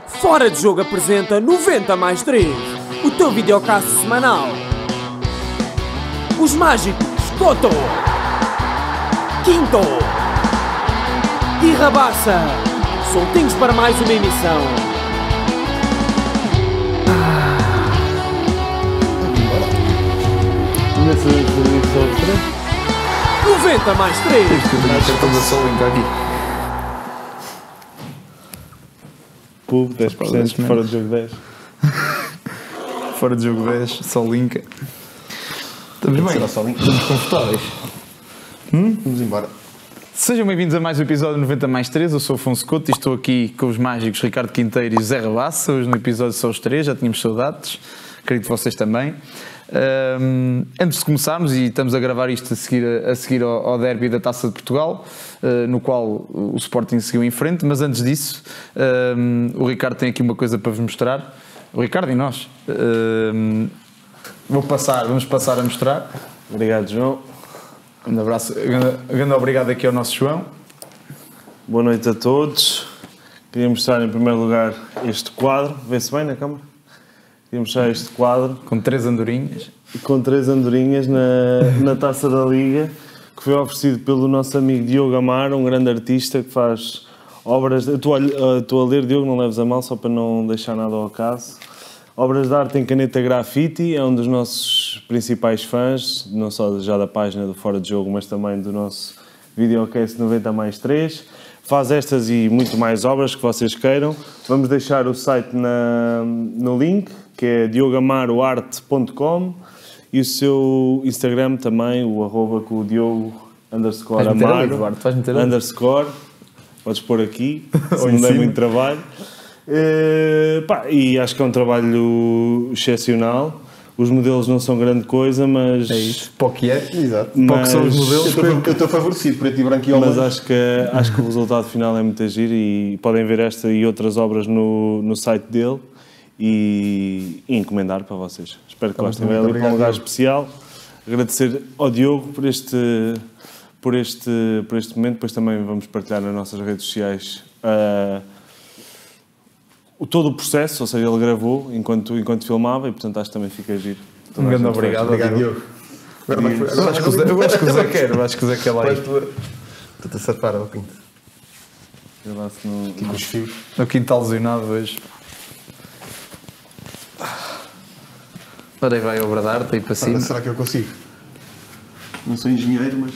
Fora de Jogo apresenta 90+3, o teu videocast semanal. Os mágicos Coto, Quinto e Rabassa, soltinhos para mais uma emissão. 90+3. Estamos a só linkar aqui. Pub, 10%, fora de jogo 10. Fora de jogo 10, só linka. Estamos bem? Estamos confortáveis. Vamos embora. Sejam bem-vindos a mais um episódio 90+3. Eu sou o Afonso Couto e estou aqui com os mágicos Ricardo Quinteiro e José Rabassa. Hoje no episódio são os três, já tínhamos saudades. Acredito que vocês também. Antes de começarmos, e estamos a gravar isto a seguir ao derby da Taça de Portugal, no qual o Sporting seguiu em frente, mas antes disso, o Ricardo tem aqui uma coisa para vos mostrar. O Ricardo e nós. Vamos passar a mostrar. Obrigado, João. Um abraço, grande obrigado aqui ao nosso João. Boa noite a todos. Queria mostrar em primeiro lugar este quadro. Vê-se bem na câmara? Queria mostrar este quadro. Com 3 andorinhas. Com 3 andorinhas na Taça da Liga, que foi oferecido pelo nosso amigo Diogo Amaro, um grande artista que faz obras... Estou a ler, Diogo, não leves a mal, só para não deixar nada ao acaso. Obras de arte em caneta grafite, é um dos nossos principais fãs, não só já da página do Fora de Jogo, mas também do nosso videocast 90+3. Faz estas e muito mais obras que vocês queiram. Vamos deixar o site no link, que é diogamaroarte.com, e o seu Instagram também, o @ com o Diogo_Amaro _. Podes pôr aqui, se não der muito trabalho. E acho que é um trabalho excepcional. Os modelos não são grande coisa, mas... É isso, para o que é. Exato. Para o que são os modelos. Eu estou favorecido, preto e branco e ao Mas longe. acho que o resultado final é muito giro e podem ver esta e outras obras no site dele e encomendar para vocês. Espero que gostem. Vai ali para um lugar especial. Agradecer ao Diogo por este momento. Depois também vamos partilhar nas nossas redes sociais todo o processo, ou seja, ele gravou enquanto filmava e portanto acho que também fica giro. Um grande obrigado. Obrigado, Diogo. Eu acho que o Zé quer lá ir. Estou-te a safar ao quinto. Aqui com os fios. No quintal lesionado hoje. Ora aí vai a obra de arte aí para cima. Será que eu consigo? Não sou engenheiro, mas...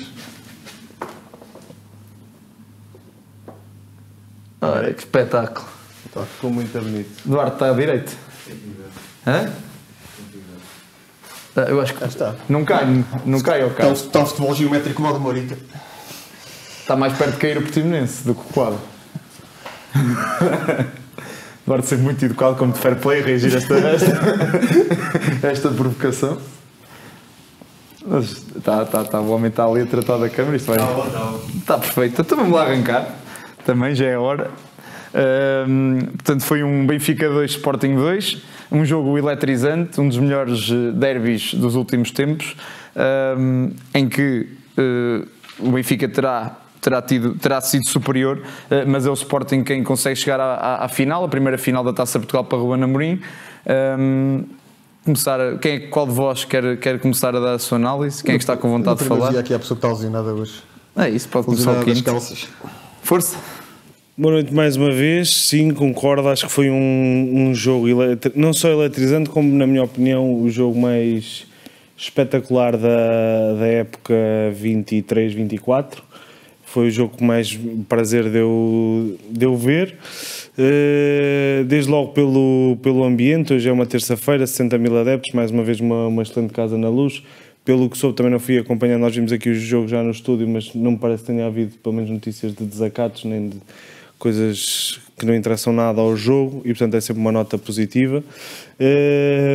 Olha que espetáculo. ficou muito bonito. Duarte está à direita. Hã? Eu acho que está. Não cai ao carro. Está o futebol geométrico mal de Morita. Está mais perto de cair o Portimonense do que o quadro. Duarte ser muito educado como de fair play, reagir a esta provocação. Mas o homem está ali a tratar da câmara. Isto vai... Está perfeito. Então vamos lá arrancar. Também já é hora. Portanto, foi um Benfica 2, Sporting 2, um jogo eletrizante, um dos melhores derbys dos últimos tempos, em que o Benfica terá sido superior, mas é o Sporting quem consegue chegar à final, a primeira final da Taça de Portugal para Ruben Amorim. Qual de vós quer começar a dar a sua análise? Quem é que está com vontade de falar? Aqui a pessoa que está lesionada hoje. É isso, pode começar o Quinto. Força! Boa noite mais uma vez. Sim, concordo. Acho que foi um jogo não só eletrizante, como, na minha opinião, o jogo mais espetacular da época 23-24. Foi o jogo que mais prazer deu ver. Desde logo pelo ambiente. Hoje é uma terça-feira, 60 mil adeptos, mais uma vez uma excelente Casa na Luz. Pelo que soube, também não fui acompanhando, nós vimos aqui o jogo já no estúdio, mas não me parece que tenha havido pelo menos notícias de desacatos, nem de coisas que não interessam nada ao jogo, e portanto é sempre uma nota positiva.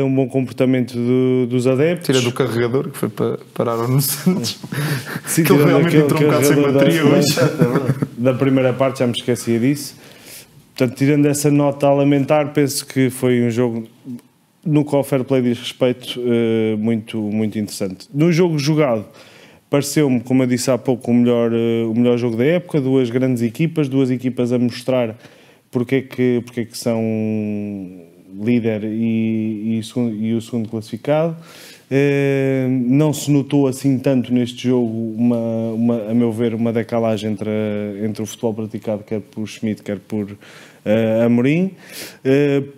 Um bom comportamento dos adeptos. Tira do carregador, que foi para parar no Santos. Sim, que ele realmente entrou um bocado sem bateria hoje. Da primeira parte, já me esquecia disso. Portanto, tirando essa nota a lamentar, penso que foi um jogo no qual o fair play diz respeito, muito, muito interessante. No jogo jogado, pareceu-me, como eu disse há pouco, o melhor jogo da época. Duas grandes equipas, duas equipas a mostrar porque é que são líder e o segundo classificado. Não se notou assim tanto neste jogo, a meu ver, uma decalagem entre o futebol praticado quer por Schmidt, quer por Amorim.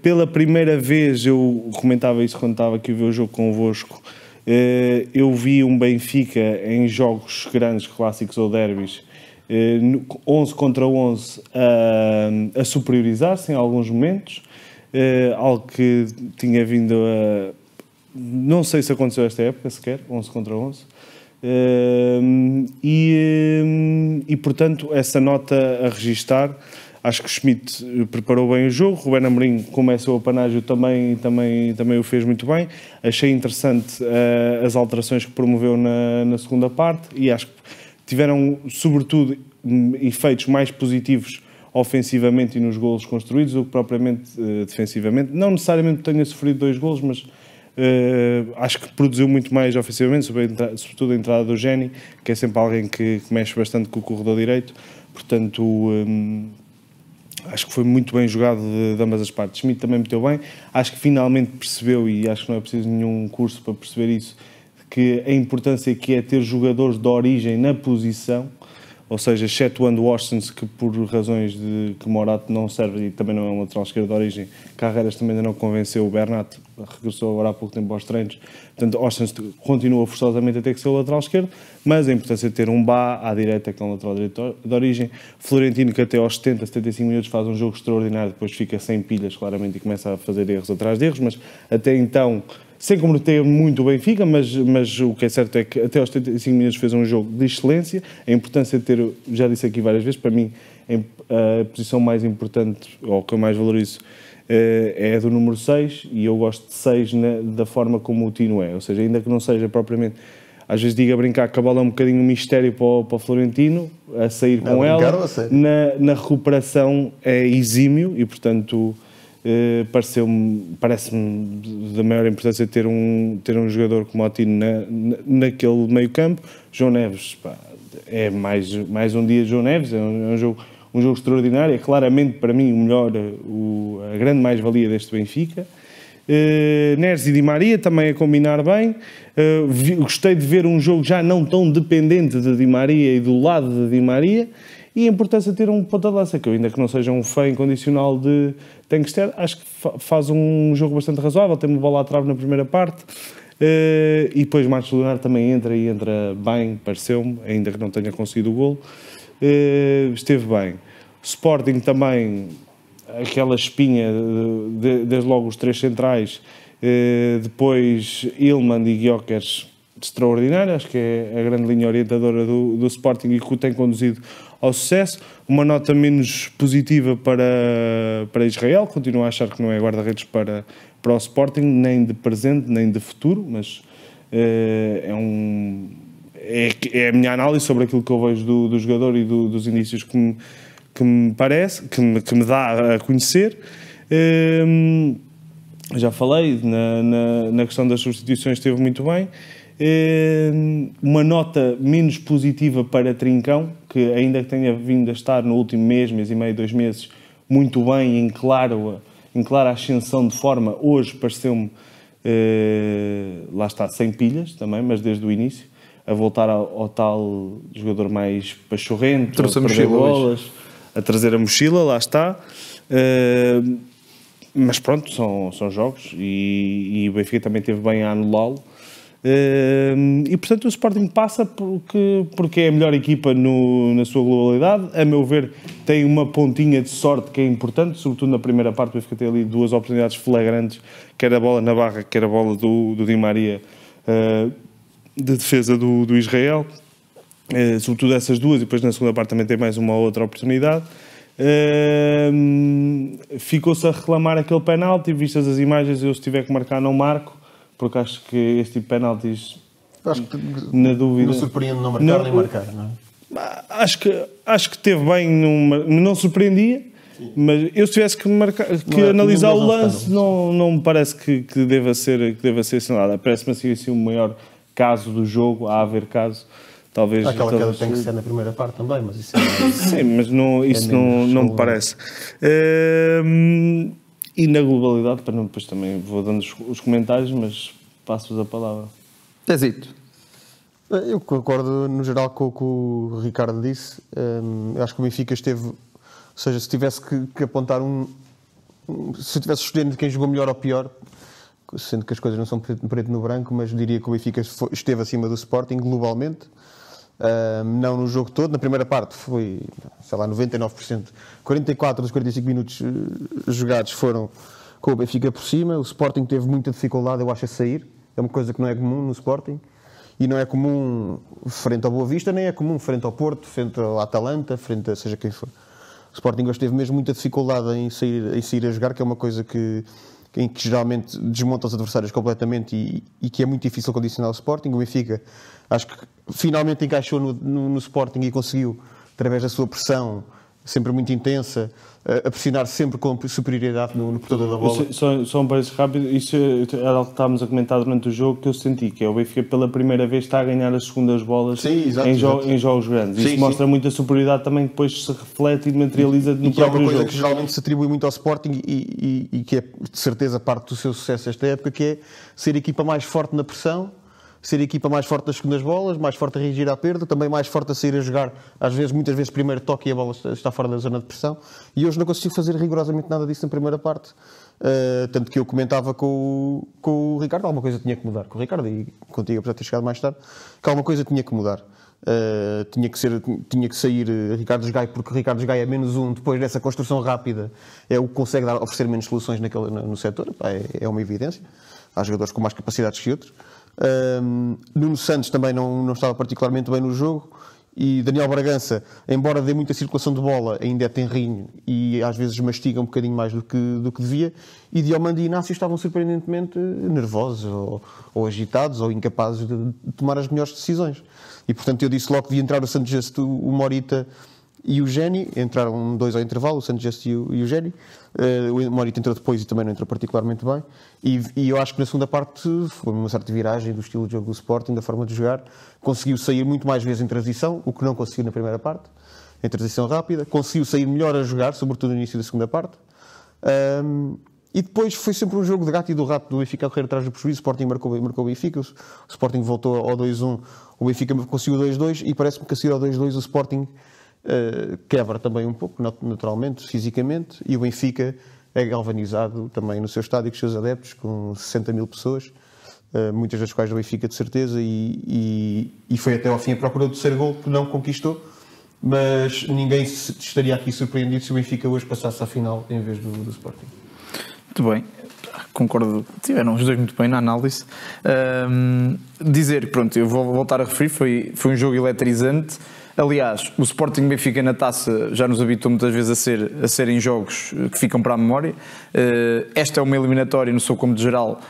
Pela primeira vez, eu comentava isso quando estava aqui a ver o jogo convosco, eu vi um Benfica em jogos grandes, clássicos ou derbys, 11 contra 11 a superiorizar-se em alguns momentos, algo que tinha vindo a... Não sei se aconteceu esta época sequer, 11 contra 11. E portanto, essa nota a registar. Acho que o Schmidt preparou bem o jogo, Ruben Amorim, como é seu apanágio, também o fez muito bem. Achei interessante as alterações que promoveu na segunda parte e acho que tiveram, sobretudo, efeitos mais positivos ofensivamente e nos golos construídos do que propriamente defensivamente. Não necessariamente tenha sofrido 2 golos, mas acho que produziu muito mais ofensivamente, sobretudo a entrada do Géni, que é sempre alguém que mexe bastante com o corredor direito. Portanto, acho que foi muito bem jogado de ambas as partes. Schmidt também meteu bem. Acho que finalmente percebeu, e acho que não é preciso nenhum curso para perceber isso, que a importância que é ter jogadores de origem na posição, ou seja, excetuando Washington, que por razões de que Morato não serve e também não é um lateral esquerdo de origem, Carreiras também ainda não convenceu, o Bernat regressou agora há pouco tempo aos treinos, portanto Washington continua forçosamente a ter que ser o lateral esquerdo, mas a importância de ter um Bá à direita, que é um lateral direito de origem, Florentino, que até aos 70, 75 minutos faz um jogo extraordinário, depois fica sem pilhas claramente e começa a fazer erros atrás de erros, mas até então, sem comprometer muito o Benfica, mas o que é certo é que até aos 75 minutos fez um jogo de excelência. A importância de ter, já disse aqui várias vezes, para mim a posição mais importante, ou que eu mais valorizo, é a do número 6, e eu gosto de 6 da forma como o Tino é, ou seja, ainda que não seja propriamente, às vezes digo a brincar que a bola é um bocadinho um mistério para o Florentino, a sair com ela, na recuperação é exímio e portanto... parece-me da maior importância ter um jogador como o Tino naquele meio campo. João Neves, pá, é mais um dia de João Neves, é um jogo extraordinário, é claramente para mim o melhor, a grande mais-valia deste Benfica. Neres e Di Maria também a combinar bem. Gostei de ver um jogo já não tão dependente de Di Maria e do lado de Di Maria. E a importância de ter um ponta de lança, que eu, ainda que não seja um fã incondicional de Tenkster, acho que faz um jogo bastante razoável, tem uma bola à trave na primeira parte, e depois Marcos Leonardo também entra bem, pareceu-me, ainda que não tenha conseguido o golo. Esteve bem. Sporting também, aquela espinha, desde logo os 3 centrais, depois Ilman e Gyökeres, extraordinário, acho que é a grande linha orientadora do Sporting e que o tem conduzido ao sucesso. Uma nota menos positiva para Israel, continuo a achar que não é guarda-redes para o Sporting, nem de presente, nem de futuro, mas é a minha análise sobre aquilo que eu vejo do jogador e dos indícios que me parece, que me dá a conhecer. Já falei, na questão das substituições esteve muito bem. Uma nota menos positiva para Trincão, que ainda que tenha vindo a estar no último mês e meio, 2 meses, muito bem, em clara ascensão de forma, hoje pareceu-me, lá está, sem pilhas também, mas desde o início, a voltar ao tal jogador mais pachorrento, a perder bolas, a trazer a mochila, lá está. Mas pronto, são jogos e o Benfica também teve bem a anulá-lo. E portanto o Sporting passa porque é a melhor equipa na sua globalidade. A meu ver, tem uma pontinha de sorte que é importante, sobretudo na primeira parte. O Benfica tem ali 2 oportunidades flagrantes, quer a bola na barra, quer a bola do Di Maria, de defesa do Israel, sobretudo essas 2, e depois na segunda parte também tem mais uma outra oportunidade. Ficou-se a reclamar aquele penalti, vistas as imagens, eu se tiver que marcar não marco, porque acho que este tipo de penaltis, na dúvida... Não surpreende não marcar nem marcar, não é? Acho que teve bem, não surpreendia, sim. Mas eu se tivesse que analisar o lance, não me parece que deva ser assinalado. Parece-me assim o maior caso do jogo, a haver caso, Talvez, Aquela queda tem que ser na primeira parte também, mas isso sim, mas não me parece. E na globalidade, para não, depois também vou dando os comentários, mas passo-vos a palavra. Zito. Eu concordo no geral com o que o Ricardo disse. Eu acho que o Benfica esteve, ou seja, se tivesse que apontar se eu tivesse escolhendo quem jogou melhor ou pior, sendo que as coisas não são preto no branco, mas diria que o Benfica esteve acima do Sporting globalmente. Não no jogo todo, na primeira parte foi, sei lá, 99%, 44 dos 45 minutos jogados foram com o Benfica por cima. O Sporting teve muita dificuldade, eu acho, a sair, é uma coisa que não é comum no Sporting, e não é comum frente ao Boa Vista, nem é comum frente ao Porto, frente ao Atalanta, frente a seja quem for. O Sporting hoje teve mesmo muita dificuldade em sair a jogar, que é uma coisa em que geralmente desmonta os adversários completamente e que é muito difícil condicionar o Sporting. O Benfica, acho que finalmente encaixou no Sporting e conseguiu, através da sua pressão, sempre muito intensa, a pressionar sempre com superioridade no portador da bola. Só um parece rápido, isso era algo que estávamos a comentar durante o jogo, que eu senti, que é o Benfica pela primeira vez está a ganhar as segundas bolas. Sim, exato, em jogos grandes. Isso mostra muita superioridade também, depois se reflete e materializa no próprio jogo. Que é uma coisa que geralmente se atribui muito ao Sporting e que é de certeza parte do seu sucesso esta época, que é ser a equipa mais forte na pressão, ser a equipa mais forte nas segundas bolas, mais forte a reagir à perda, também mais forte a sair a jogar, muitas vezes primeiro toque e a bola está fora da zona de pressão, e hoje não consigo fazer rigorosamente nada disso na primeira parte. Tanto que eu comentava com o Ricardo, alguma coisa tinha que mudar, com o Ricardo e contigo, apesar de ter chegado mais tarde, que alguma coisa tinha que mudar. Tinha que sair Ricardo Gai, porque o Ricardo Gai é -1, depois dessa construção rápida é o que consegue oferecer menos soluções no setor, é uma evidência. Há jogadores com mais capacidades que outros. Nuno Santos também não estava particularmente bem no jogo, e Daniel Bragança, embora dê muita circulação de bola, ainda é tenrinho e às vezes mastiga um bocadinho mais do que devia, e Diomande e Inácio estavam surpreendentemente nervosos ou agitados ou incapazes de tomar as melhores decisões, e portanto eu disse logo que devia entrar o Santos Justo, o Morita e o Géni. Entraram dois ao intervalo, o Santos Justo e o Géni. O Morita entrou depois e também não entrou particularmente bem, e eu acho que na segunda parte foi uma certa viragem do estilo de jogo do Sporting, da forma de jogar. Conseguiu sair muito mais vezes em transição, o que não conseguiu na primeira parte, em transição rápida. Conseguiu sair melhor a jogar, sobretudo no início da segunda parte, e depois foi sempre um jogo de gato e do rato, do Benfica a correr atrás do prejuízo. O Sporting marcou o Benfica, o Sporting voltou ao 2-1, o Benfica conseguiu o 2-2, e parece-me que a seguir ao 2-2 o Sporting quebra também um pouco, naturalmente, fisicamente, e o Benfica é galvanizado também no seu estádio com os seus adeptos, com 60 mil pessoas, muitas das quais do Benfica de certeza, e foi até ao fim a procura do terceiro gol, que não conquistou, mas ninguém estaria aqui surpreendido se o Benfica hoje passasse à final em vez do Sporting. Muito bem, concordo, tiveram os dois muito bem na análise. Dizer, pronto, eu vou voltar a referir, foi um jogo eletrizante. Aliás, o Sporting Benfica na taça já nos habitou muitas vezes a serem jogos que ficam para a memória. Esta é uma eliminatória no seu cômodo geral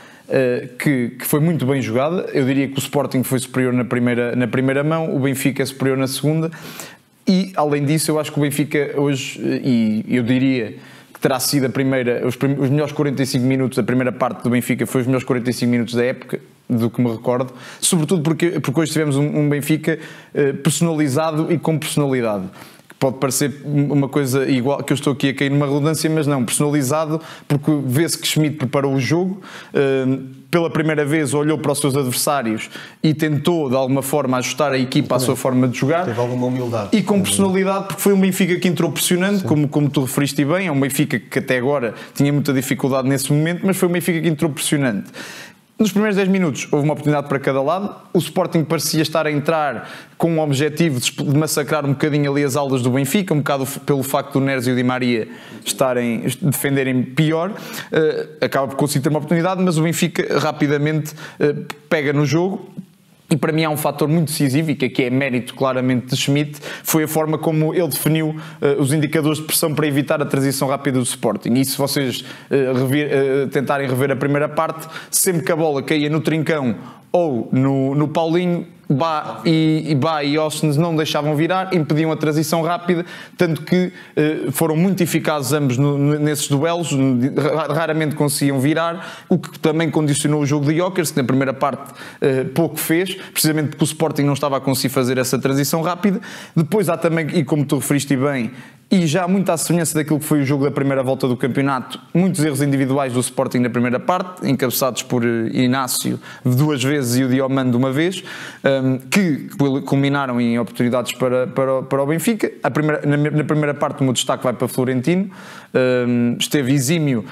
que foi muito bem jogada. Eu diria que o Sporting foi superior na primeira mão, o Benfica é superior na segunda, e além disso eu acho que o Benfica hoje, e eu diria que terá sido os melhores 45 minutos da primeira parte do Benfica, foi os melhores 45 minutos da época, do que me recordo, sobretudo porque hoje tivemos um Benfica personalizado e com personalidade. Pode parecer uma coisa igual, que eu estou aqui a cair numa redundância, mas não, personalizado, porque vê-se que Schmidt preparou o jogo, pela primeira vez olhou para os seus adversários e tentou de alguma forma ajustar a equipa à sua forma de jogar. Teve alguma humildade. E com personalidade, porque foi um Benfica que entrou pressionante, como tu referiste bem, é um Benfica que até agora tinha muita dificuldade nesse momento, mas foi um Benfica que entrou pressionante. Nos primeiros 10 minutos houve uma oportunidade para cada lado. O Sporting parecia estar a entrar com o objetivo de massacrar um bocadinho ali as aulas do Benfica, um bocado pelo facto do Neres e o Di Maria defenderem pior. Acaba por conseguir ter uma oportunidade, mas o Benfica rapidamente pega no jogo. E para mim há um fator muito decisivo, e que aqui é mérito claramente de Schmidt, foi a forma como ele definiu os indicadores de pressão para evitar a transição rápida do Sporting. E se vocês tentarem rever a primeira parte, sempre que a bola caía no trincão ou no Paulinho, Bá e Austin não deixavam virar, impediam a transição rápida, tanto que foram muito eficazes ambos nesses duelos, raramente conseguiam virar, o que também condicionou o jogo de Gyökeres, que na primeira parte pouco fez, precisamente porque o Sporting não estava a conseguir fazer essa transição rápida. Depois há também, e como tu referiste bem, e já muito à semelhança daquilo que foi o jogo da primeira volta do campeonato, muitos erros individuais do Sporting na primeira parte, encabeçados por Inácio 2 vezes e o Diomande uma vez, que culminaram em oportunidades para o Benfica. Na primeira parte o meu destaque vai para Florentino, esteve exímio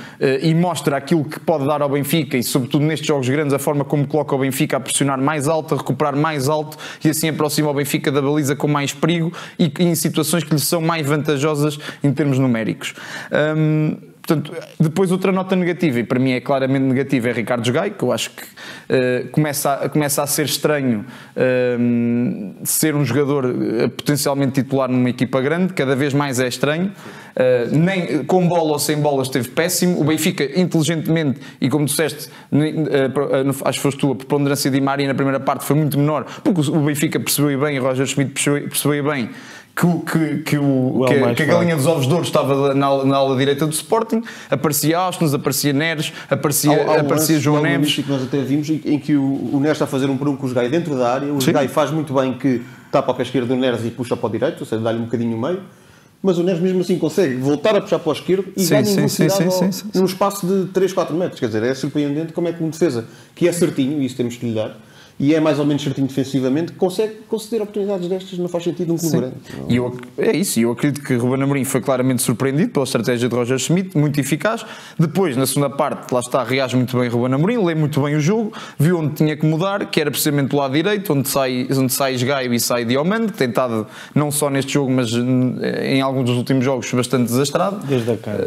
e mostra aquilo que pode dar ao Benfica, e sobretudo nestes jogos grandes a forma como coloca o Benfica a pressionar mais alto, a recuperar mais alto, e assim aproxima o Benfica da baliza com mais perigo e em situações que lhe são mais vantajosas em termos numéricos. Portanto, depois outra nota negativa, e para mim é claramente negativa, é Ricardo Gaio, que eu acho que começa a ser estranho ser um jogador potencialmente titular numa equipa grande, cada vez mais é estranho. Nem com bola ou sem bola esteve péssimo. O Benfica, inteligentemente, e como disseste, acho que foste tu, a preponderância de Di Maria na primeira parte foi muito menor, porque o Benfica percebeu bem, e Roger Schmidt percebeu bem que a galinha dos ovos de ouro estava na ala direita do Sporting. Aparecia Austin, aparecia Neres, aparecia João Neves. Que nós até vimos em que o Neres está a fazer um por um com o Gaio dentro da área. O Gaio faz muito bem que tapa a pé esquerdo do Neres e puxa para o direito, ou seja, dá-lhe um bocadinho o meio. Mas o Neres mesmo assim consegue voltar a puxar para o esquerdo e ganha velocidade num espaço de 3, 4 metros. Quer dizer, é surpreendente como é que um defesa que é certinho, e isso temos que lhe dar, e é mais ou menos certinho defensivamente, consegue conceder oportunidades destas, não faz sentido num clube grande. E eu acredito que Ruben Amorim foi claramente surpreendido pela estratégia de Roger Schmidt, muito eficaz. Depois, na segunda parte, lá está, reage muito bem Ruben Amorim, lê muito bem o jogo, viu onde tinha que mudar, que era precisamente do lado direito, onde sai Gaio e sai Diomande, que tem estado não só neste jogo, mas em alguns dos últimos jogos bastante desastrado.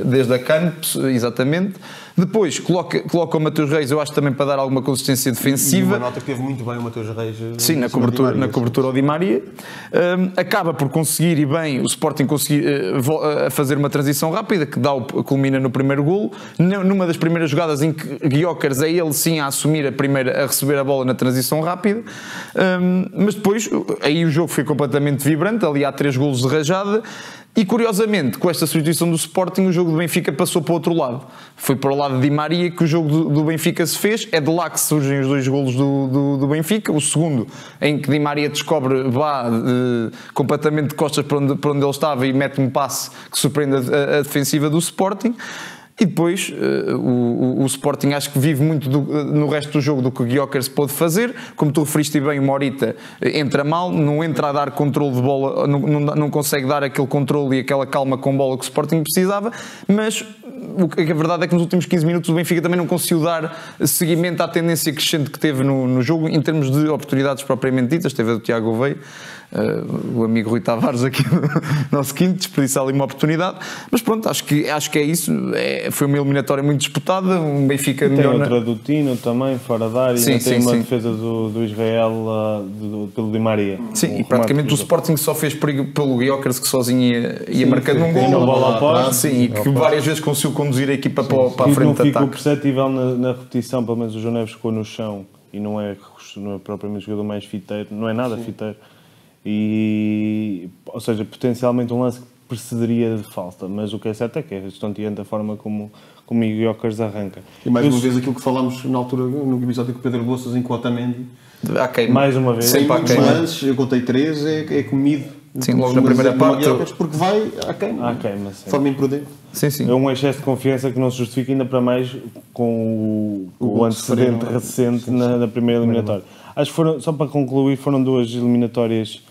Desde a CAN, exatamente. Depois coloca o Mateus Reis, eu acho também para dar alguma consistência defensiva. E uma nota que teve muito bem o Mateus Reis. Sim, na cobertura ao Di Maria. Acaba por conseguir, e bem, o Sporting conseguir a fazer uma transição rápida, que culmina no primeiro golo. Numa das primeiras jogadas em que Gyökeres é ele sim a assumir a receber a bola na transição rápida. Mas depois, aí o jogo foi completamente vibrante, ali há 3 golos de rajada. E curiosamente, com esta substituição do Sporting, o jogo do Benfica passou para o outro lado. Foi para o lado de Di Maria que o jogo do Benfica se fez. É de lá que surgem os 2 golos do Benfica. O segundo, em que Di Maria descobre completamente de costas para onde ele estava e mete um passe que surpreende a defensiva do Sporting. E depois o Sporting acho que vive muito no resto do jogo do que o Gyökeres pôde fazer. Como tu referiste bem, o Morita entra mal, não entra a dar controle de bola, não consegue dar aquele controle e aquela calma com bola que o Sporting precisava, mas a verdade é que nos últimos 15 minutos o Benfica também não conseguiu dar seguimento à tendência crescente que teve no jogo, em termos de oportunidades propriamente ditas. Teve a do Tiago Veio, o amigo Rui Tavares aqui no nosso quinto, desperdiçar ali uma oportunidade, mas pronto, acho que é isso. Foi uma eliminatória muito disputada, um Benfica tem melhor. Outra do Tino também, fora da área, tem uma defesa do Israel pelo Di Maria. Sim, e praticamente o Sporting só fez perigo pelo Gyökeres, que sozinho ia marcando um gol. Bola após, sim, e que várias vezes conseguiu conduzir a equipa para a frente de ataque. Não ficou perceptível na repetição, pelo menos o João Neves ficou no chão e não é propriamente o jogador mais fiteiro, não é nada fiteiro. Ou seja, potencialmente um lance que precederia de falta, mas o que é certo é que é estonteante a forma como o Gyökeres arranca. E mais uma vez aquilo que falámos na altura no episódio com o Pedro Bolsas em Otamendi. Mais uma vez. Sem muitos lances, eu contei 3, é comido. Sim, logo na primeira parte. Porque vai à queima. De forma imprudente. Sim. É um excesso de confiança que não se justifica, ainda para mais com o antecedente recente na primeira eliminatória. Acho que só para concluir, foram 2 eliminatórias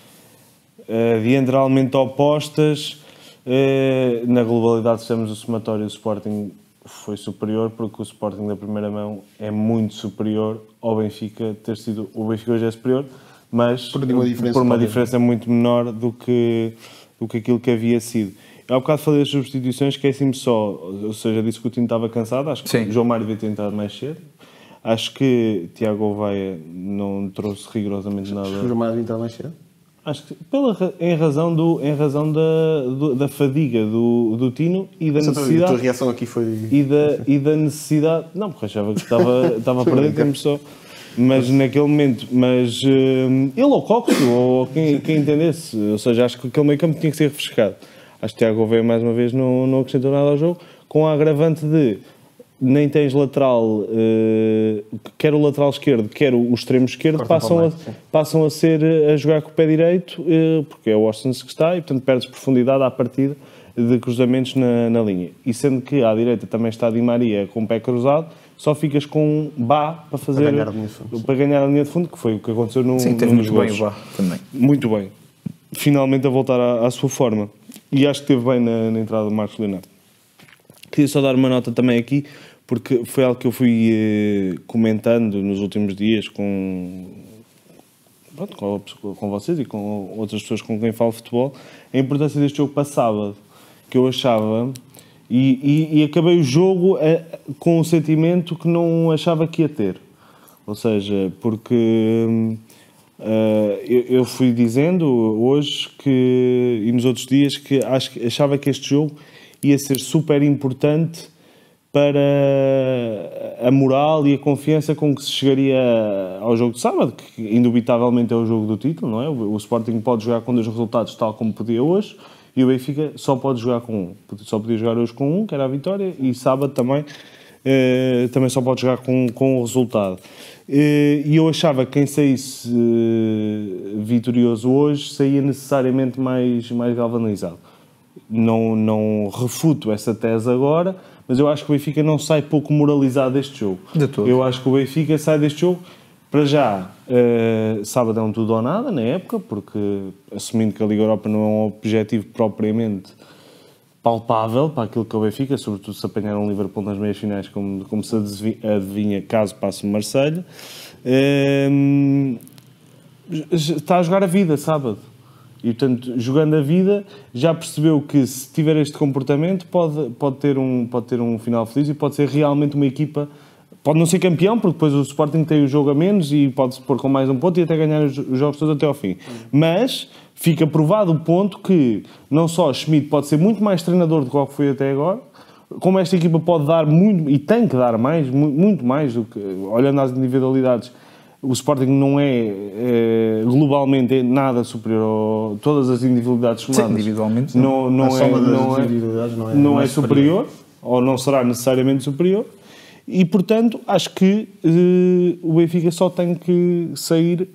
diametralmente opostas. Na globalidade, se temos o somatório, o Sporting foi superior, porque o Sporting da primeira mão é muito superior ao Benfica ter sido. O Benfica hoje é superior, mas por uma diferença muito menor do que aquilo que havia sido. Eu há bocado falei das substituições, esqueci-me só, ou seja, disse que o time estava cansado, acho que o João Mário devia ter entrado mais cedo. Acho que Tiago Oveia não trouxe rigorosamente nada. O João Mário devia entrar mais cedo? Acho que em razão da fadiga do Tino e da necessidade. A tua reação aqui foi. E da necessidade. Não, porque achava que estava a perder tempo só. Mas naquele momento, ele ou Coxo, ou quem entendesse, ou seja, acho que aquele meio campo tinha que ser refrescado. Acho que Tiago Gouveia, mais uma vez, não acrescentou nada ao jogo, com a agravante de nem tens lateral, quer o lateral esquerdo, quer o extremo esquerdo, passam a jogar com o pé direito, porque é o Austin que está, e portanto perdes profundidade à partida de cruzamentos na linha. E sendo que à direita também está Di Maria com o pé cruzado, só ficas com Bá para ganhar a linha de fundo, que foi o que aconteceu no Sim, teve muito bem o Bá também. Muito bem. Finalmente a voltar à sua forma. E acho que esteve bem na entrada do Marcos Leonardo. Queria só dar uma nota também aqui, porque foi algo que eu fui comentando nos últimos dias com vocês e com outras pessoas com quem falo futebol, a importância deste jogo para sábado, que eu achava, e acabei o jogo com um sentimento que não achava que ia ter. Ou seja, porque eu fui dizendo hoje e nos outros dias que achava que este jogo ia ser super importante para a moral e a confiança com que se chegaria ao jogo de sábado, que indubitavelmente é o jogo do título, não é? O Sporting pode jogar com 2 resultados, tal como podia hoje, e o Benfica só pode jogar com 1. Só podia jogar hoje com 1, que era a vitória, e sábado também só pode jogar com o resultado. E eu achava que quem saísse vitorioso hoje saía necessariamente mais galvanizado. Não refuto essa tese agora, mas eu acho que o Benfica não sai pouco moralizado deste jogo. De todo. Eu acho que o Benfica sai deste jogo, para já, sábado é um tudo ou nada, na época, porque assumindo que a Liga Europa não é um objetivo propriamente palpável para aquilo que é o Benfica, sobretudo se apanhar um Liverpool nas meias finais, como se adivinha, caso passe o Marselha, está a jogar a vida, sábado. E, portanto, jogando a vida, já percebeu que se tiver este comportamento pode ter um final feliz e pode ser realmente uma equipa. Pode não ser campeão, porque depois o Sporting tem o jogo a menos e pode-se pôr com mais um ponto e até ganhar os jogos todos até ao fim. Mas fica provado o ponto que não só Schmidt pode ser muito mais treinador do que foi até agora, como esta equipa pode dar muito, e tem que dar mais, muito mais, do que, olhando às individualidades. O Sporting não é globalmente nada superior a todas as individualidades somadas. Sim, individualmente. Não é superior, ou não será necessariamente superior. E, portanto, acho que o Benfica só tem que sair,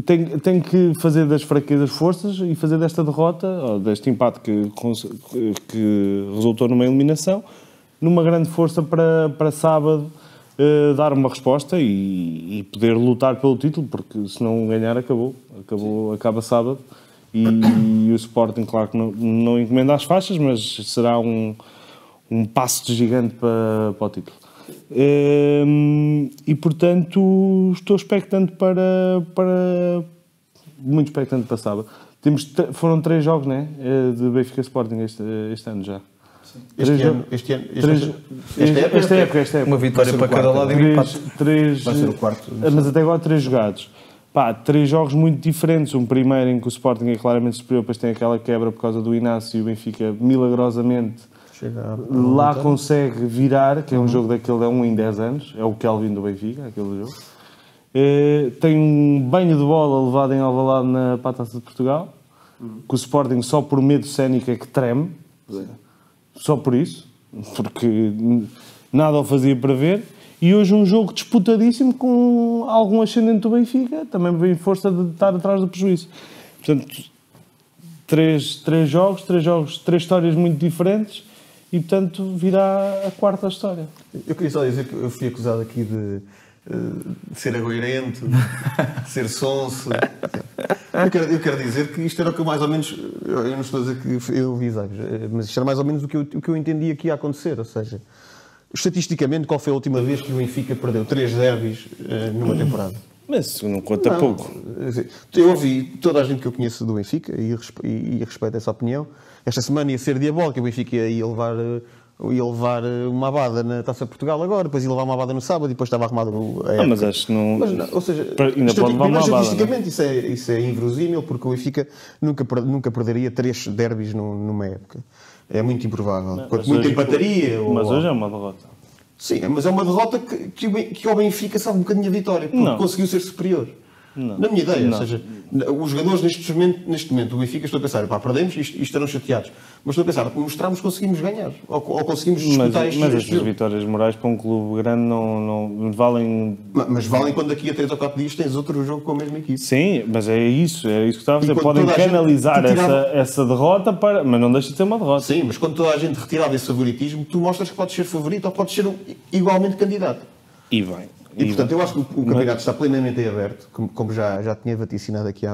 tem que fazer das fraquezas forças e fazer desta derrota, ou deste empate que resultou numa eliminação, numa grande força para sábado, dar uma resposta e poder lutar pelo título, porque se não ganhar acaba sábado e o Sporting, claro que não encomenda as faixas, mas será um passo de gigante para o título. E portanto estou expectante muito expectante para sábado. Foram 3 jogos, né, de Benfica Sporting este ano já. Esta época. Uma vitória para cada lado e um empate. Vai ser o quarto. Mas até agora 3 jogados. 3 jogos muito diferentes. Um primeiro em que o Sporting é claramente superior, depois tem aquela quebra por causa do Inácio e o Benfica milagrosamente lá consegue virar, que é um jogo daquele é 1 em 10 anos. É o Kelvin do Benfica, aquele jogo. Tem um banho de bola levado em Alvalade para a Taça de Portugal, que o Sporting só por medo cénico é que treme. Só por isso, porque nada o fazia prever. E hoje um jogo disputadíssimo com algum ascendente do Benfica, também vem força de estar atrás do prejuízo. Portanto, três jogos, 3 histórias muito diferentes e, portanto, virá a 4ª história. Eu queria só dizer que eu fui acusado aqui de ser agoirento, de ser sonso. Eu quero dizer que isto era o que eu mais ou menos... Eu não estou a dizer que eu vi exagos, mas isto era mais ou menos o que eu entendia que ia acontecer. Ou seja, estatisticamente, qual foi a última vez que o Benfica perdeu 3 derbys numa temporada? Mas isso não conta pouco. Eu ouvi toda a gente que eu conheço do Benfica e respeito essa opinião. Esta semana ia ser diabólica, o Benfica ia levar uma abada na Taça de Portugal agora, depois ia levar uma abada no sábado e depois estava arrumado a época. Mas acho que não... ou seja, ainda pode levar uma abada. Estatisticamente isso é inverosímil, porque o Benfica nunca perderia 3 derbys numa época. É muito improvável. Quanto muito empataria... Mas hoje é uma derrota. Sim, mas é uma derrota que ao Benfica sabe um bocadinho a vitória, porque conseguiu ser superior. Não. Na minha ideia, ou seja, os jogadores neste momento, o Benfica, estou a pensar, perdemos, isto estarão chateados, mas estou a pensar, mostramos que conseguimos ganhar, ou conseguimos disputar mas estas vitórias morais para um clube grande não valem... Mas valem quando daqui a 3 ou 4 dias tens outro jogo com a mesma equipe. Sim, mas é isso que estava a dizer, podem canalizar essa derrota, mas não deixa de ser uma derrota. Sim, mas quando toda a gente retirava esse favoritismo, tu mostras que podes ser favorito ou podes ser igualmente candidato. E bem... E portanto, eu acho que o campeonato está plenamente aberto, como já tinha vaticinado aqui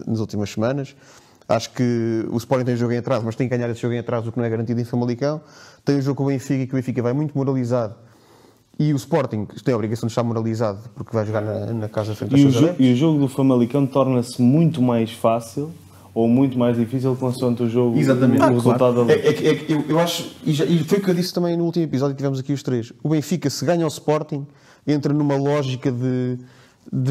nas últimas semanas. Acho que o Sporting tem um jogo em atraso, mas tem que ganhar esse jogo em atraso, o que não é garantido em Famalicão. Tem um jogo com o Benfica, que o Benfica vai muito moralizado. E o Sporting tem a obrigação de estar moralizado, porque vai jogar na casa frente aos seus adeptos. E o jogo do Famalicão torna-se muito mais fácil ou muito mais difícil consoante o jogo. Exatamente. O resultado claro. Eu acho, e foi o que eu disse também no último episódio que tivemos aqui os três. O Benfica, se ganha ao Sporting, entra numa lógica de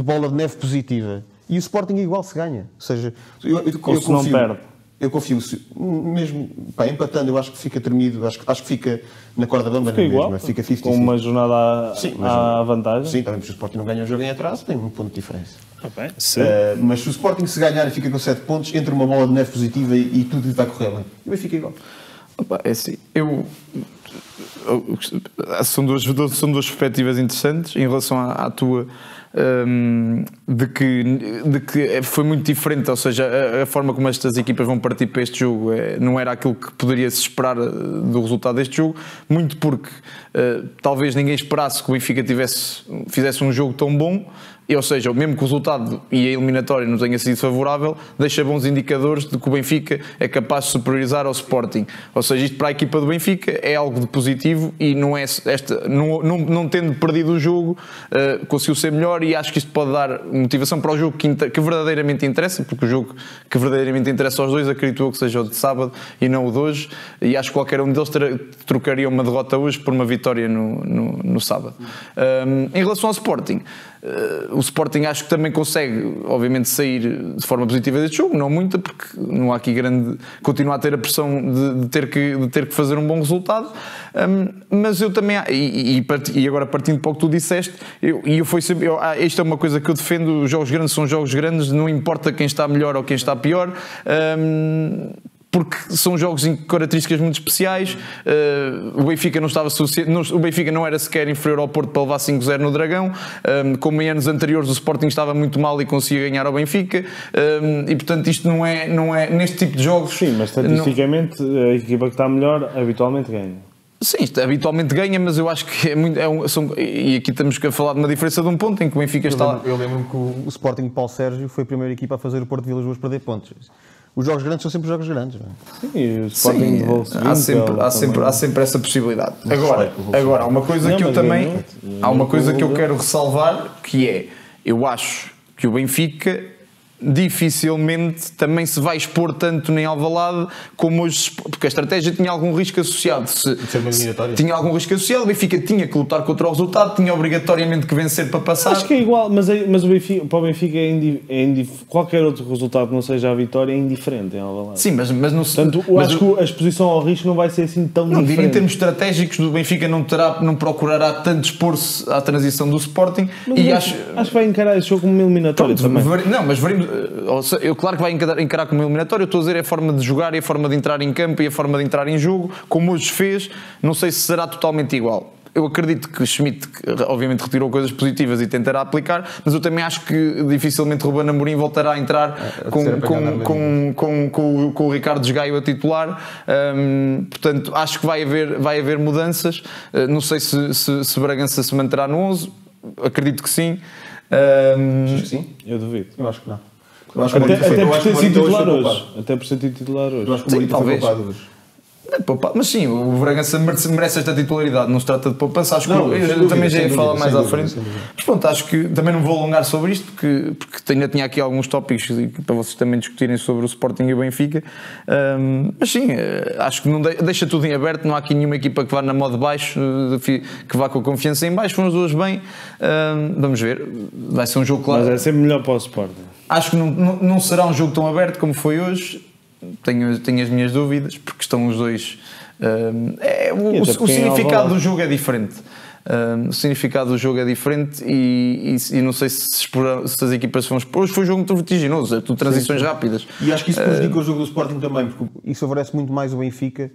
bola de neve positiva. E o Sporting igual se ganha. Ou seja, eu confio, não perde. Eu confio, mesmo empatando, eu acho que fica tremido, acho que fica na corda bamba na mesma. Fica 50-50. Com uma jornada à vantagem. Sim, também porque o Sporting não ganha o jogo em atraso, tem um ponto de diferença. Bem, mas se o Sporting se ganhar e fica com 7 pontos, entra uma bola de neve positiva e tudo vai correr bem. E vai ficar igual. É assim, são duas perspectivas interessantes em relação à tua, de que foi muito diferente, ou seja, a forma como estas equipas vão partir para este jogo não era aquilo que poderia-se esperar do resultado deste jogo, muito porque talvez ninguém esperasse que o Benfica fizesse um jogo tão bom. Ou seja, mesmo que o resultado e a eliminatória não tenha sido favorável, deixa bons indicadores de que o Benfica é capaz de superiorizar ao Sporting. Ou seja, isto para a equipa do Benfica é algo de positivo e não tendo perdido o jogo, conseguiu ser melhor, e acho que isto pode dar motivação para o jogo que verdadeiramente interessa, porque o jogo que verdadeiramente interessa aos dois, acredito eu que seja o de sábado e não o de hoje, e acho que qualquer um deles trocaria uma derrota hoje por uma vitória no sábado. Em relação ao Sporting, o Sporting acho que também consegue, obviamente, sair de forma positiva deste jogo, não muita, porque não há aqui continua a ter a pressão de ter que fazer um bom resultado, mas eu também, e agora partindo para o que tu disseste, isto é uma coisa que eu defendo: os jogos grandes são jogos grandes, não importa quem está melhor ou quem está pior, porque são jogos em características muito especiais. O Benfica o Benfica não era sequer inferior ao Porto para levar 5-0 no Dragão, como em anos anteriores o Sporting estava muito mal e conseguia ganhar ao Benfica, e portanto isto não é neste tipo de jogos. Sim, mas estatisticamente a equipa que está melhor habitualmente ganha. Sim, isto habitualmente ganha, mas eu acho que e aqui estamos a falar de uma diferença de um ponto em que o Benfica está... Eu lembro-me que o Sporting de Paulo Sérgio foi a primeira equipa a fazer o Porto de Vilas Boas perder pontos. Os jogos grandes são sempre jogos grandes. Sim, e o Sporting há sempre essa possibilidade. Agora há uma coisa que eu também... Há uma coisa que eu quero ressalvar, que é: eu acho que o Benfica dificilmente também se vai expor tanto nem Alvalade como hoje, porque a estratégia tinha algum risco associado. Tinha algum risco associado, o Benfica tinha que lutar contra o resultado, tinha obrigatoriamente que vencer para passar. Acho que é igual, mas o Benfica, para o Benfica qualquer outro resultado que não seja a vitória é indiferente em Alvalade. Sim, mas não se... Portanto, acho que a exposição ao risco não vai ser assim tão diferente. Diria, em termos estratégicos, o Benfica não procurará tanto expor-se à transição do Sporting, e acho que vai encarar esse jogo como uma eliminatória também. Não, mas veremos. Claro que vai encarar como eliminatório. Eu estou a dizer, é a forma de jogar e a forma de entrar em campo e a forma de entrar em jogo, como hoje fez. Não sei se será totalmente igual. Eu acredito que Schmidt, obviamente, retirou coisas positivas e tentará aplicar, mas eu também acho que dificilmente Ruben Amorim voltará a entrar com o Ricardo Gaio a titular. Portanto, acho que vai haver mudanças. Não sei se Bragança se manterá no 11. Acredito que sim. Sim? Eu duvido. Eu acho que não. Até por ter sido titular hoje. Até por ser titular hoje. Eu acho que o Morita foi poupado hoje. Mas sim, o Bragança merece esta titularidade, não se trata de poupança. Acho que eu também já ia falar mais à frente. Mas pronto, acho que também não vou alongar sobre isto, porque ainda tinha aqui alguns tópicos para vocês também discutirem sobre o Sporting e o Benfica. Mas sim, acho que não deixa tudo em aberto, não há aqui nenhuma equipa que vá na modo baixo, que vá com a confiança em baixo. Vão as duas bem, vamos ver, vai ser um jogo claro. Mas é sempre melhor para o Sporting. Acho que não será um jogo tão aberto como foi hoje. Tenho as minhas dúvidas, porque estão os dois. O significado do jogo é diferente. O significado do jogo é diferente e não sei se as equipas vão expor. Hoje foi um jogo muito vertiginoso, tudo transições rápidas. E acho que isso prejudica o jogo do Sporting também, porque isso favorece muito mais o Benfica,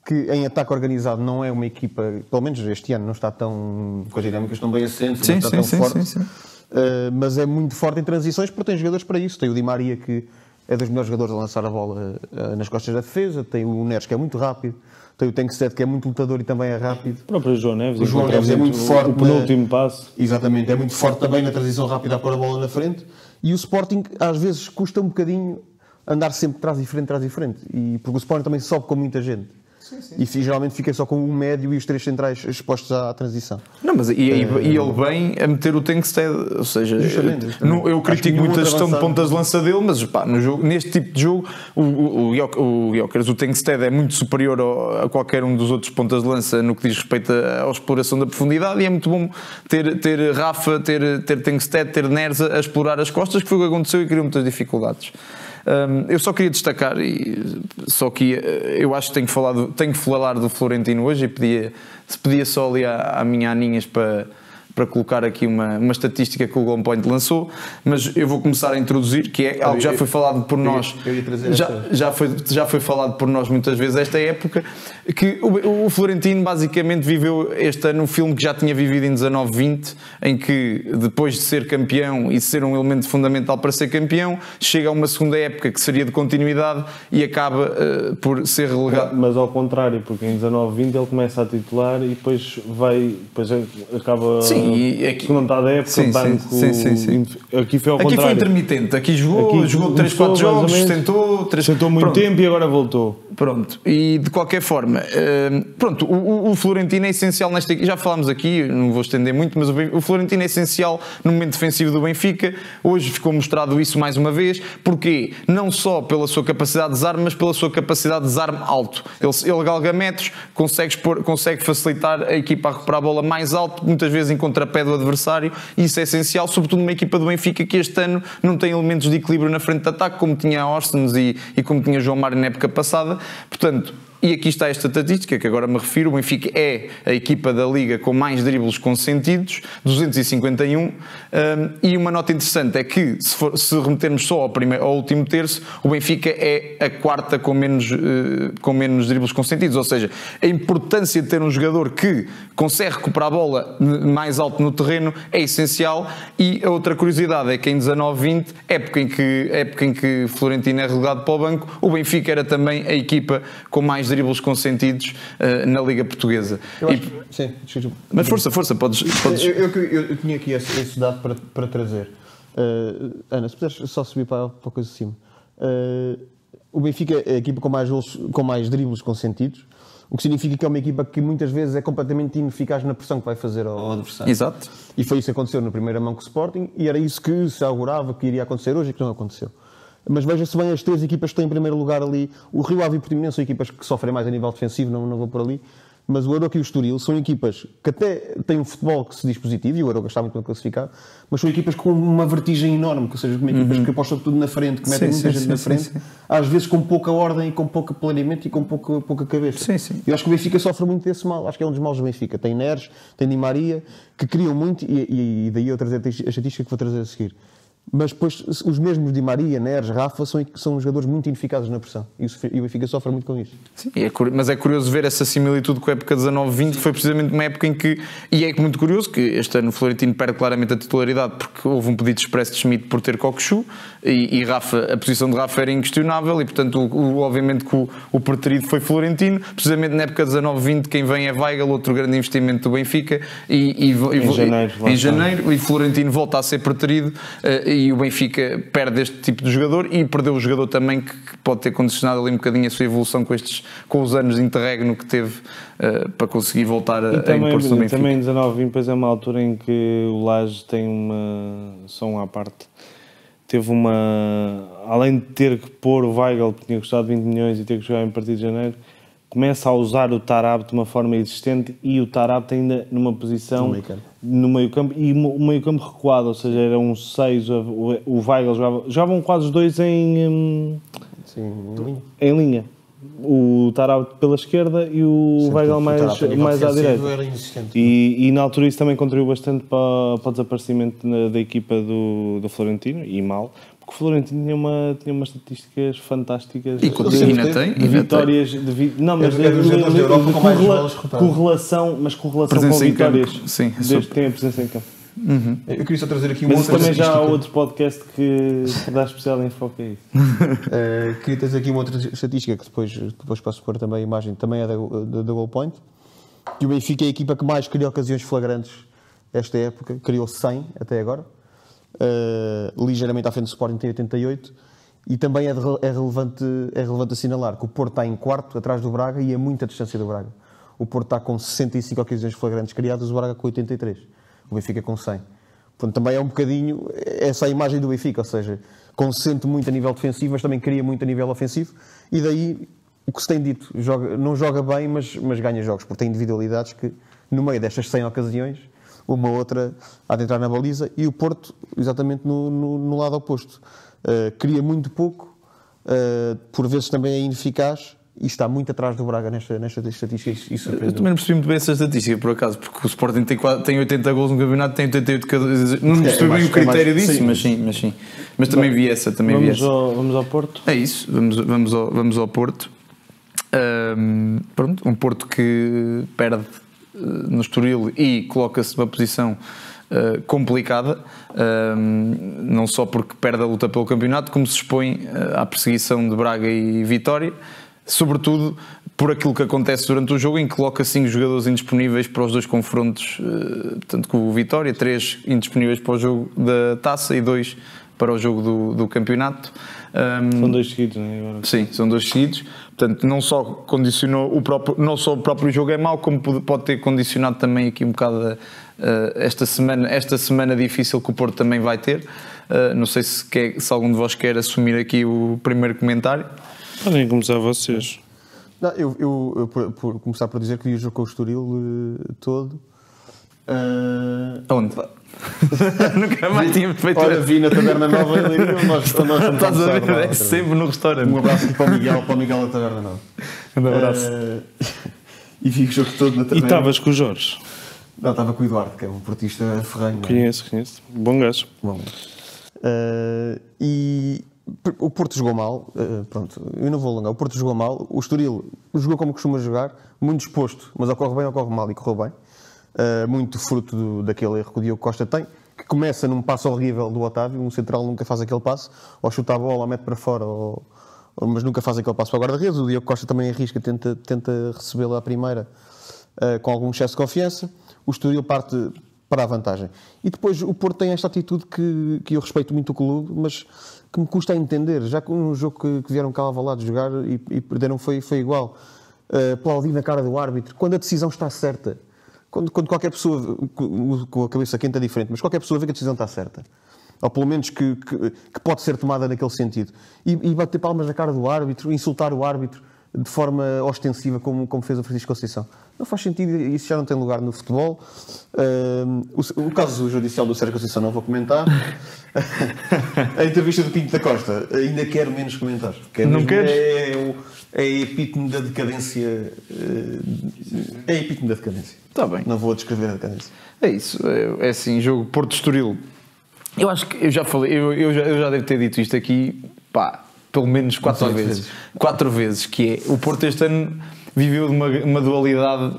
que em ataque organizado não é uma equipa, pelo menos este ano, não está tão, com as dinâmicas tão bem assentes, não está tão forte, mas é muito forte em transições porque tem jogadores para isso. Tem o Di Maria, que é dos melhores jogadores a lançar a bola nas costas da defesa, tem o Neres, que é muito rápido, tem o Tenkstedt, que é muito lutador e também é rápido. O próprio João Neves. O João Neves é muito forte. O penúltimo passo. Exatamente, é muito forte também na transição rápida a pôr a bola na frente. E o Sporting, às vezes, custa um bocadinho andar sempre trás e frente. E porque o Sporting também sobe com muita gente. E geralmente fica só com o médio e os três centrais expostos à transição. Não, mas e ele vem a meter o Tenkstedt, ou seja, justamente. Eu critico muito a gestão de pontas de lança dele, mas pá, no jogo, neste tipo de jogo o Tenkstedt é muito superior a qualquer um dos outros pontas de lança no que diz respeito à exploração da profundidade, e é muito bom ter Rafa, ter Tenkstedt, ter Neres a explorar as costas, que foi o que aconteceu e criou muitas dificuldades. Eu só queria destacar, só que eu acho que tenho que falar do Florentino hoje, e pedia só ali à minha Aninhas para colocar aqui uma estatística que o Goal Point lançou, mas eu vou começar a introduzir, que é algo que já foi falado por nós, já foi falado por nós muitas vezes esta época, que o Florentino basicamente viveu este ano um filme que já tinha vivido em 19-20, em que depois de ser campeão e de ser um elemento fundamental para ser campeão, chega a uma segunda época que seria de continuidade e acaba por ser relegado. Mas ao contrário, porque em 19-20 ele começa a titular e depois acaba... Sim, e aqui, segunda metade da época, banco. Aqui foi ao contrário. Aqui foi intermitente. Aqui jogou 3, 4 jogos, sentou muito tempo e agora voltou. Pronto. E de qualquer forma, o Florentino é essencial nesta equipa. Já falámos aqui, não vou estender muito, mas o Florentino é essencial no momento defensivo do Benfica. Hoje ficou mostrado isso mais uma vez. Porquê? Não só pela sua capacidade de desarme, mas pela sua capacidade de desarme alto. Ele galga metros, consegue facilitar a equipa a recuperar a bola mais alto, muitas vezes em contrapé do adversário, e isso é essencial, sobretudo numa equipa do Benfica que este ano não tem elementos de equilíbrio na frente de ataque, como tinha a Orsens e como tinha João Mário na época passada. Portanto, e aqui está esta estatística que agora me refiro: o Benfica é a equipa da Liga com mais dribles consentidos, 251, e uma nota interessante é que, se remetermos só ao último terço, o Benfica é a quarta com menos dribles consentidos, ou seja, a importância de ter um jogador que consegue recuperar a bola mais alto no terreno é essencial. E a outra curiosidade é que em 19-20, época em que Florentino é relegado para o banco, o Benfica era também a equipa com mais dribles consentidos na Liga Portuguesa. Sim, mas força, podes... Eu tinha aqui esse dado para trazer. Ana, se puderes só subir para a coisa de cima. O Benfica é a equipa com mais dribles consentidos, o que significa que é uma equipa que muitas vezes é completamente ineficaz na pressão que vai fazer ao adversário. Exato. E foi isso que aconteceu na primeira mão com o Sporting, e era isso que se augurava que iria acontecer hoje e que não aconteceu. Mas veja-se bem, as três equipas que estão em primeiro lugar ali, o Rio Ave e o Portimonense são equipas que sofrem mais a nível defensivo, não vou por ali, mas o Aroca e o Estoril são equipas que até têm um futebol que se diz positivo, e o Aroca está muito bem classificado, mas são equipas com uma vertigem enorme, ou seja, equipas que apostam tudo na frente, que metem muita gente na frente, às vezes com pouca ordem, e com pouco planeamento e com pouca cabeça. Eu acho que o Benfica sofre muito desse mal, acho que é um dos maus do Benfica. Tem Neres, tem Di Maria, que criam muito, e daí eu trazer a estatística que vou trazer a seguir. Mas depois os mesmos Di Maria, Neres, Rafa são jogadores muito ineficazes na pressão, e o Benfica sofre muito com isso. Sim, mas é curioso ver essa similitude com a época 19-20, que foi precisamente uma época em que, e é muito curioso que este ano o Florentino perde claramente a titularidade porque houve um pedido expresso de Schmidt por ter Cockchu, e Rafa, a posição de Rafa era inquestionável, e portanto obviamente que o preterido foi Florentino. Precisamente na época 19-20 quem vem é Weigl, outro grande investimento do Benfica, em janeiro, e Florentino volta a ser preterido, e o Benfica perde este tipo de jogador, e perdeu o jogador também que pode ter condicionado ali um bocadinho a sua evolução com os anos de interregno que teve para conseguir voltar a impor-se no Benfica. Também em 19-20 depois é uma altura em que o Laje tem só à parte, teve além de ter que pôr o Weigl, que tinha custado 20 milhões e ter que jogar em partido de janeiro, começa a usar o Tarab de uma forma existente, e o Tarab tem ainda numa posição no meio campo, e o meio campo recuado, ou seja, era um 6, o Weigl jogavam quase os dois em linha. o Tarapto pela esquerda e o Weigl mais à direita. Era inexistente. E na altura isso também contribuiu bastante para o desaparecimento da equipa do Florentino, e mal, porque o Florentino tinha umas estatísticas fantásticas. E ainda tem. De vitórias. Não, mas dos jogadores da Europa com mais golos, correlação com presença em campo. vitórias. Sim, desde que tem a presença em campo. Eu queria só trazer aqui Mas outra também já há estatística. outro podcast que dá especial enfoque a isso. Queria trazer aqui uma outra estatística que depois posso pôr também a imagem, também é da Goal Point. Que o Benfica é a equipa que mais criou ocasiões flagrantes esta época, criou 100 até agora, ligeiramente à frente do Sporting, tem 88. E também é relevante assinalar que o Porto está em quarto, atrás do Braga, e a muita distância do Braga. O Porto está com 65 ocasiões flagrantes criadas, o Braga com 83. O Benfica com 100. Portanto, também é um bocadinho essa a imagem do Benfica, ou seja, consente muito a nível defensivo, mas também cria muito a nível ofensivo, e daí o que se tem dito, não joga bem, mas ganha jogos, porque tem individualidades que, no meio destas 100 ocasiões, uma outra há de entrar na baliza, e o Porto, exatamente no lado oposto, cria muito pouco, por vezes também é ineficaz, e está muito atrás do Braga nesta estatística. Eu também não percebi muito bem essa estatística, por acaso, porque o Sporting tem 80 golos no campeonato, tem 88 cada vez. Não percebi bem o critério disso, mas sim. Mas também vi essa. Vamos ao Porto? É isso, vamos ao Porto. Pronto, um Porto que perde no Estoril e coloca-se numa posição complicada, não só porque perde a luta pelo campeonato, como se expõe à perseguição de Braga e Vitória. Sobretudo por aquilo que acontece durante o jogo, em que coloca 5 jogadores indisponíveis para os dois confrontos, portanto com o Vitória, 3 indisponíveis para o jogo da Taça e 2 para o jogo do campeonato. São 2 seguidos, não é? Agora. Sim, são 2 seguidos. Portanto, não só condicionou não só o próprio jogo é mau, como pode ter condicionado também aqui um bocado esta semana difícil que o Porto também vai ter. Não sei se algum de vós quer assumir aqui o primeiro comentário. Podem começar vocês. Não, eu por começar por dizer que vi o jogo com o Estoril todo. Onde? Nunca mais tínhamos feito. Olha, vi na Taberna Nova em Leiria, onde nós fomos Estás a ver? almoçar lá, É sempre no restaurante. Um abraço para o Miguel da Taberna Nova. Um abraço. E vi o jogo todo na E Taberna. estavas com o Jorge? Não, estava com o Eduardo, que é um portista ferrenho. Conheço. Bom gajo. Bom. E o Porto jogou mal, pronto, eu não vou alongar. O Porto jogou mal, o Estoril jogou como costuma jogar, muito disposto, mas ou corre bem ou corre mal, e correu bem. Muito fruto daquele erro que o Diogo Costa tem, que começa num passo horrível do Otávio. Um central nunca faz aquele passo, ou chuta a bola, ou mete para fora, mas nunca faz aquele passo para o guarda-redes. O Diogo Costa também arrisca, tenta recebê-la à primeira com algum excesso de confiança. O Estoril parte para a vantagem. E depois o Porto tem esta atitude que eu respeito muito o clube, mas que me custa a entender. Já que um jogo que vieram cá lá de jogar e perderam foi igual. Aplaudir na cara do árbitro, quando a decisão está certa. Quando qualquer pessoa, com a cabeça quente é diferente, mas qualquer pessoa vê que a decisão está certa. Ou pelo menos que pode ser tomada naquele sentido. E bater palmas na cara do árbitro, insultar o árbitro de forma ostensiva, como fez o Francisco Conceição. Não faz sentido, isso já não tem lugar no futebol. O caso judicial do Sérgio Conceição não vou comentar. A entrevista do Pinto da Costa, ainda quero menos comentar. Não queres? É epítome da decadência. É epítome da decadência. Está bem. Não vou descrever a decadência. É isso, é assim, jogo Porto-Estoril. Eu acho que eu já falei, eu já devo ter dito isto aqui, pelo menos 4 vezes. 4 vezes, que é, o Porto este ano viveu de uma dualidade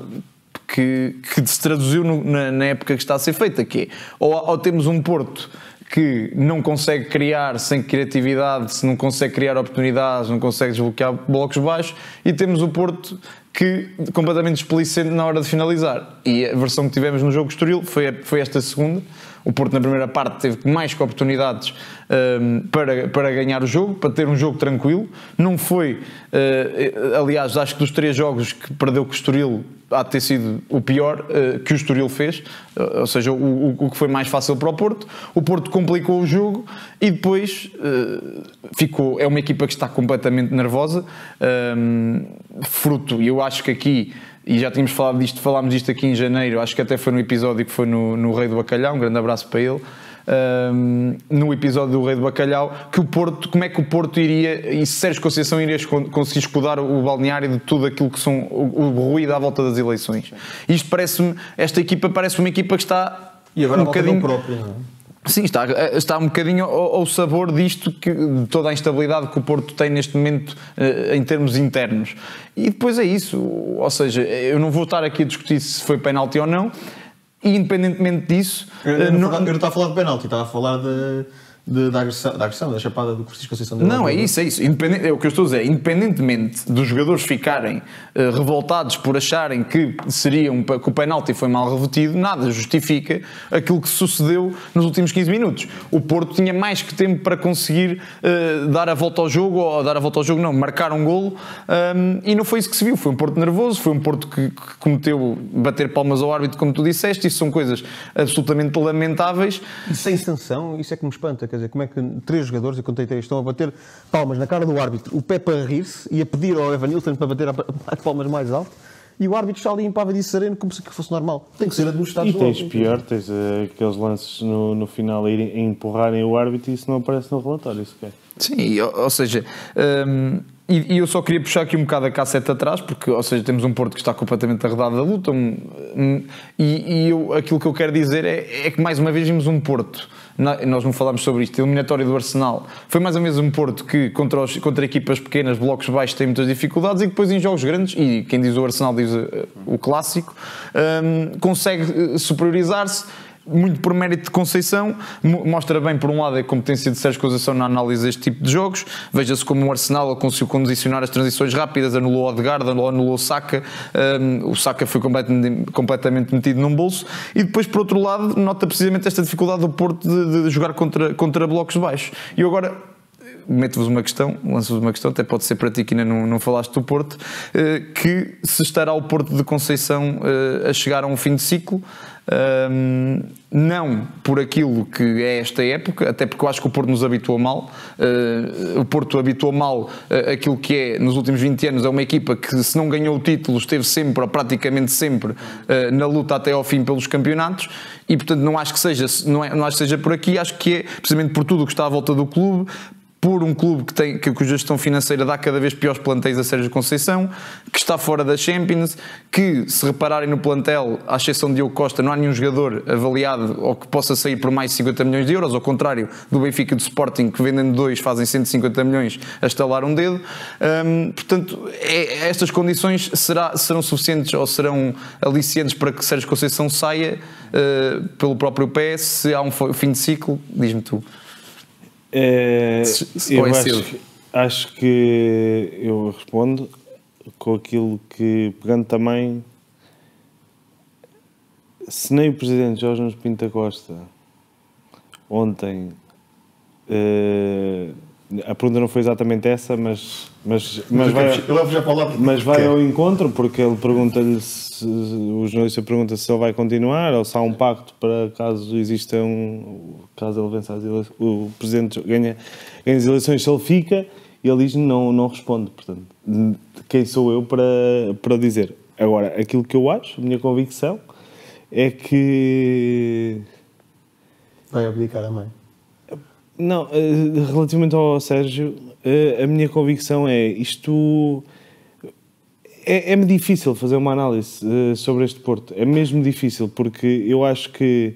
que se traduziu na época que está a ser feita, que é, ou temos um Porto que não consegue criar sem criatividade, se não consegue criar oportunidades, não consegue desbloquear blocos baixos, e temos o Porto que completamente displicente na hora de finalizar. E a versão que tivemos no jogo Estoril foi esta segunda. O Porto na primeira parte teve mais que oportunidades para ganhar o jogo, para ter um jogo tranquilo. Não foi, aliás, acho que dos 3 jogos que perdeu com o Estoril, há de ter sido o pior que o Estoril fez, ou seja, o que foi mais fácil para o Porto. O Porto complicou o jogo e depois é uma equipa que está completamente nervosa, fruto, e eu acho que aqui, e já tínhamos falámos disto aqui em janeiro, acho que até foi no episódio que foi no Rei do Bacalhau, um grande abraço para ele, no episódio do Rei do Bacalhau, que o Porto, como é que o Porto iria, e se Sérgio Conceição iria conseguir escudar o balneário de tudo aquilo que são o ruído à volta das eleições. Isto esta equipa parece uma equipa que está E agora um bocadinho próprio, não é? Sim, está um bocadinho ao sabor disto, de toda a instabilidade que o Porto tem neste momento em termos internos. E depois é isso, ou seja, eu não vou estar aqui a discutir se foi penalti ou não, e independentemente disso... Eu não estava a falar de penalti, estava a falar da agressão, da chapada do Francisco Conceição. Não, é isso. É o que eu estou a dizer. Independentemente dos jogadores ficarem revoltados por acharem que o penalti foi mal revetido, nada justifica aquilo que sucedeu nos últimos 15 minutos. O Porto tinha mais que tempo para conseguir dar a volta ao jogo, marcar um golo, e não foi isso que se viu. Foi um Porto nervoso, foi um Porto que cometeu bater palmas ao árbitro, como tu disseste. Isso são coisas absolutamente lamentáveis. E sem sanção, isso é que me espanta. Quer dizer, como é que 3 jogadores, eu contei 3, estão a bater palmas na cara do árbitro, o Pepe a rir-se e a pedir ao Evanilson para bater as palmas mais alto, e o árbitro está ali impávido e sereno como se fosse normal. Tem que ser administrado. E tens pior, tens aqueles lances no final a empurrarem o árbitro e isso não aparece no relatório sequer. Sim, ou seja... E eu só queria puxar aqui um bocado a cassete atrás, porque, ou seja, temos um Porto que está completamente arredado da luta, aquilo que eu quero dizer é que mais uma vez vimos um Porto, nós não falámos sobre isto, a eliminatória do Arsenal, foi mais ou menos um Porto que contra equipas pequenas, blocos baixos, tem muitas dificuldades, e que depois em jogos grandes, e quem diz o Arsenal diz o clássico, consegue superiorizar-se, muito por mérito de Conceição. Mostra bem, por um lado, a competência de Sérgio Conceição na análise deste tipo de jogos. Veja-se como o Arsenal conseguiu condicionar as transições rápidas, anulou Odegaard, anulou Saka. O Saka foi completamente metido num bolso. E depois, por outro lado, nota precisamente esta dificuldade do Porto de jogar contra blocos baixos. E eu agora lanço-vos uma questão, até pode ser para ti que ainda não falaste do Porto, que se estará o Porto de Conceição a chegar a um fim de ciclo, não por aquilo que é esta época, até porque eu acho que o Porto nos habituou mal. O Porto habituou mal aquilo que é, nos últimos 20 anos, é uma equipa que, se não ganhou o título, esteve sempre, ou praticamente sempre, na luta até ao fim pelos campeonatos, e portanto não acho que seja por aqui. Acho que é precisamente por tudo o que está à volta do clube, por um clube que a gestão financeira dá cada vez piores plantéis a Sérgio Conceição, que está fora da Champions, que, se repararem no plantel, à exceção de Diogo Costa, não há nenhum jogador avaliado ou que possa sair por mais de 50 milhões de euros, ao contrário do Benfica e do Sporting, que vendendo 2 fazem 150 milhões a estalar um dedo. Portanto, estas condições serão suficientes ou serão aliciantes para que Sérgio Conceição saia pelo próprio pé? Se há um fim de ciclo, diz-me tu. Acho que eu respondo com aquilo que, pegando também, se nem o Presidente Jorge Nunes Pinto da Costa ontem, a pergunta não foi exatamente essa, mas vai ao encontro, porque ele pergunta-lhe, o jornalista pergunta se ele vai continuar ou se há um pacto para caso exista caso ele vença o Presidente ganha as eleições, se ele fica, e ele diz não responde. Portanto, quem sou eu para dizer? Agora, aquilo que eu acho, a minha convicção, é que... vai abdicar a mãe. Não, relativamente ao Sérgio, a minha convicção é isto... É-me difícil fazer uma análise sobre este Porto. É mesmo difícil, porque eu acho que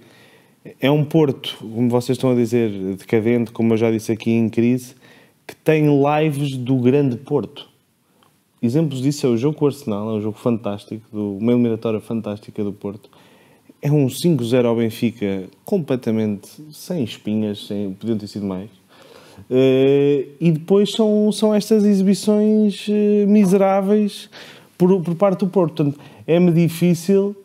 é um Porto, como vocês estão a dizer, decadente, como eu já disse aqui, em crise, que tem lives do grande Porto. Exemplos disso é o jogo com o Arsenal, é um jogo fantástico, uma eliminatória fantástica do Porto. É um 5-0 ao Benfica, completamente sem espinhas, podiam ter sido mais. E depois são estas exibições miseráveis por parte do Porto. Portanto, é-me difícil...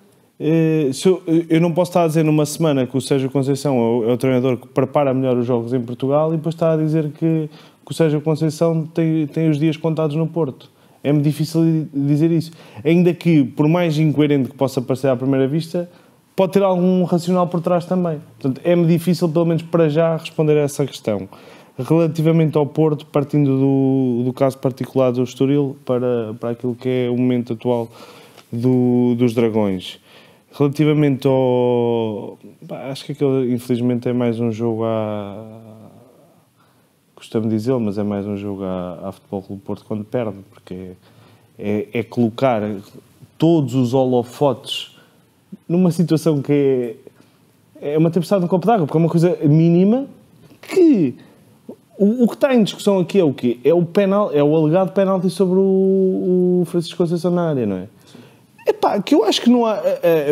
eu não posso estar a dizer numa semana que o Sérgio Conceição é o treinador que prepara melhor os jogos em Portugal e depois está a dizer que o Sérgio Conceição tem os dias contados no Porto. É-me difícil dizer isso. Ainda que, por mais incoerente que possa parecer à primeira vista, pode ter algum racional por trás também. Portanto, é-me difícil, pelo menos para já, responder a essa questão. Relativamente ao Porto, partindo do caso particular do Estoril para aquilo que é o momento atual dos Dragões. Relativamente ao... acho que aquele, infelizmente, é mais um jogo costumo dizer, mas é mais um jogo à Futebol Clube do Porto quando perde, porque é colocar todos os holofotes numa situação que é uma tempestade no copo d'água, porque é uma coisa mínima que... O que está em discussão aqui é o quê? É o alegado penalti sobre o Francisco Conceição na área, não é? Epá, que eu acho que não há...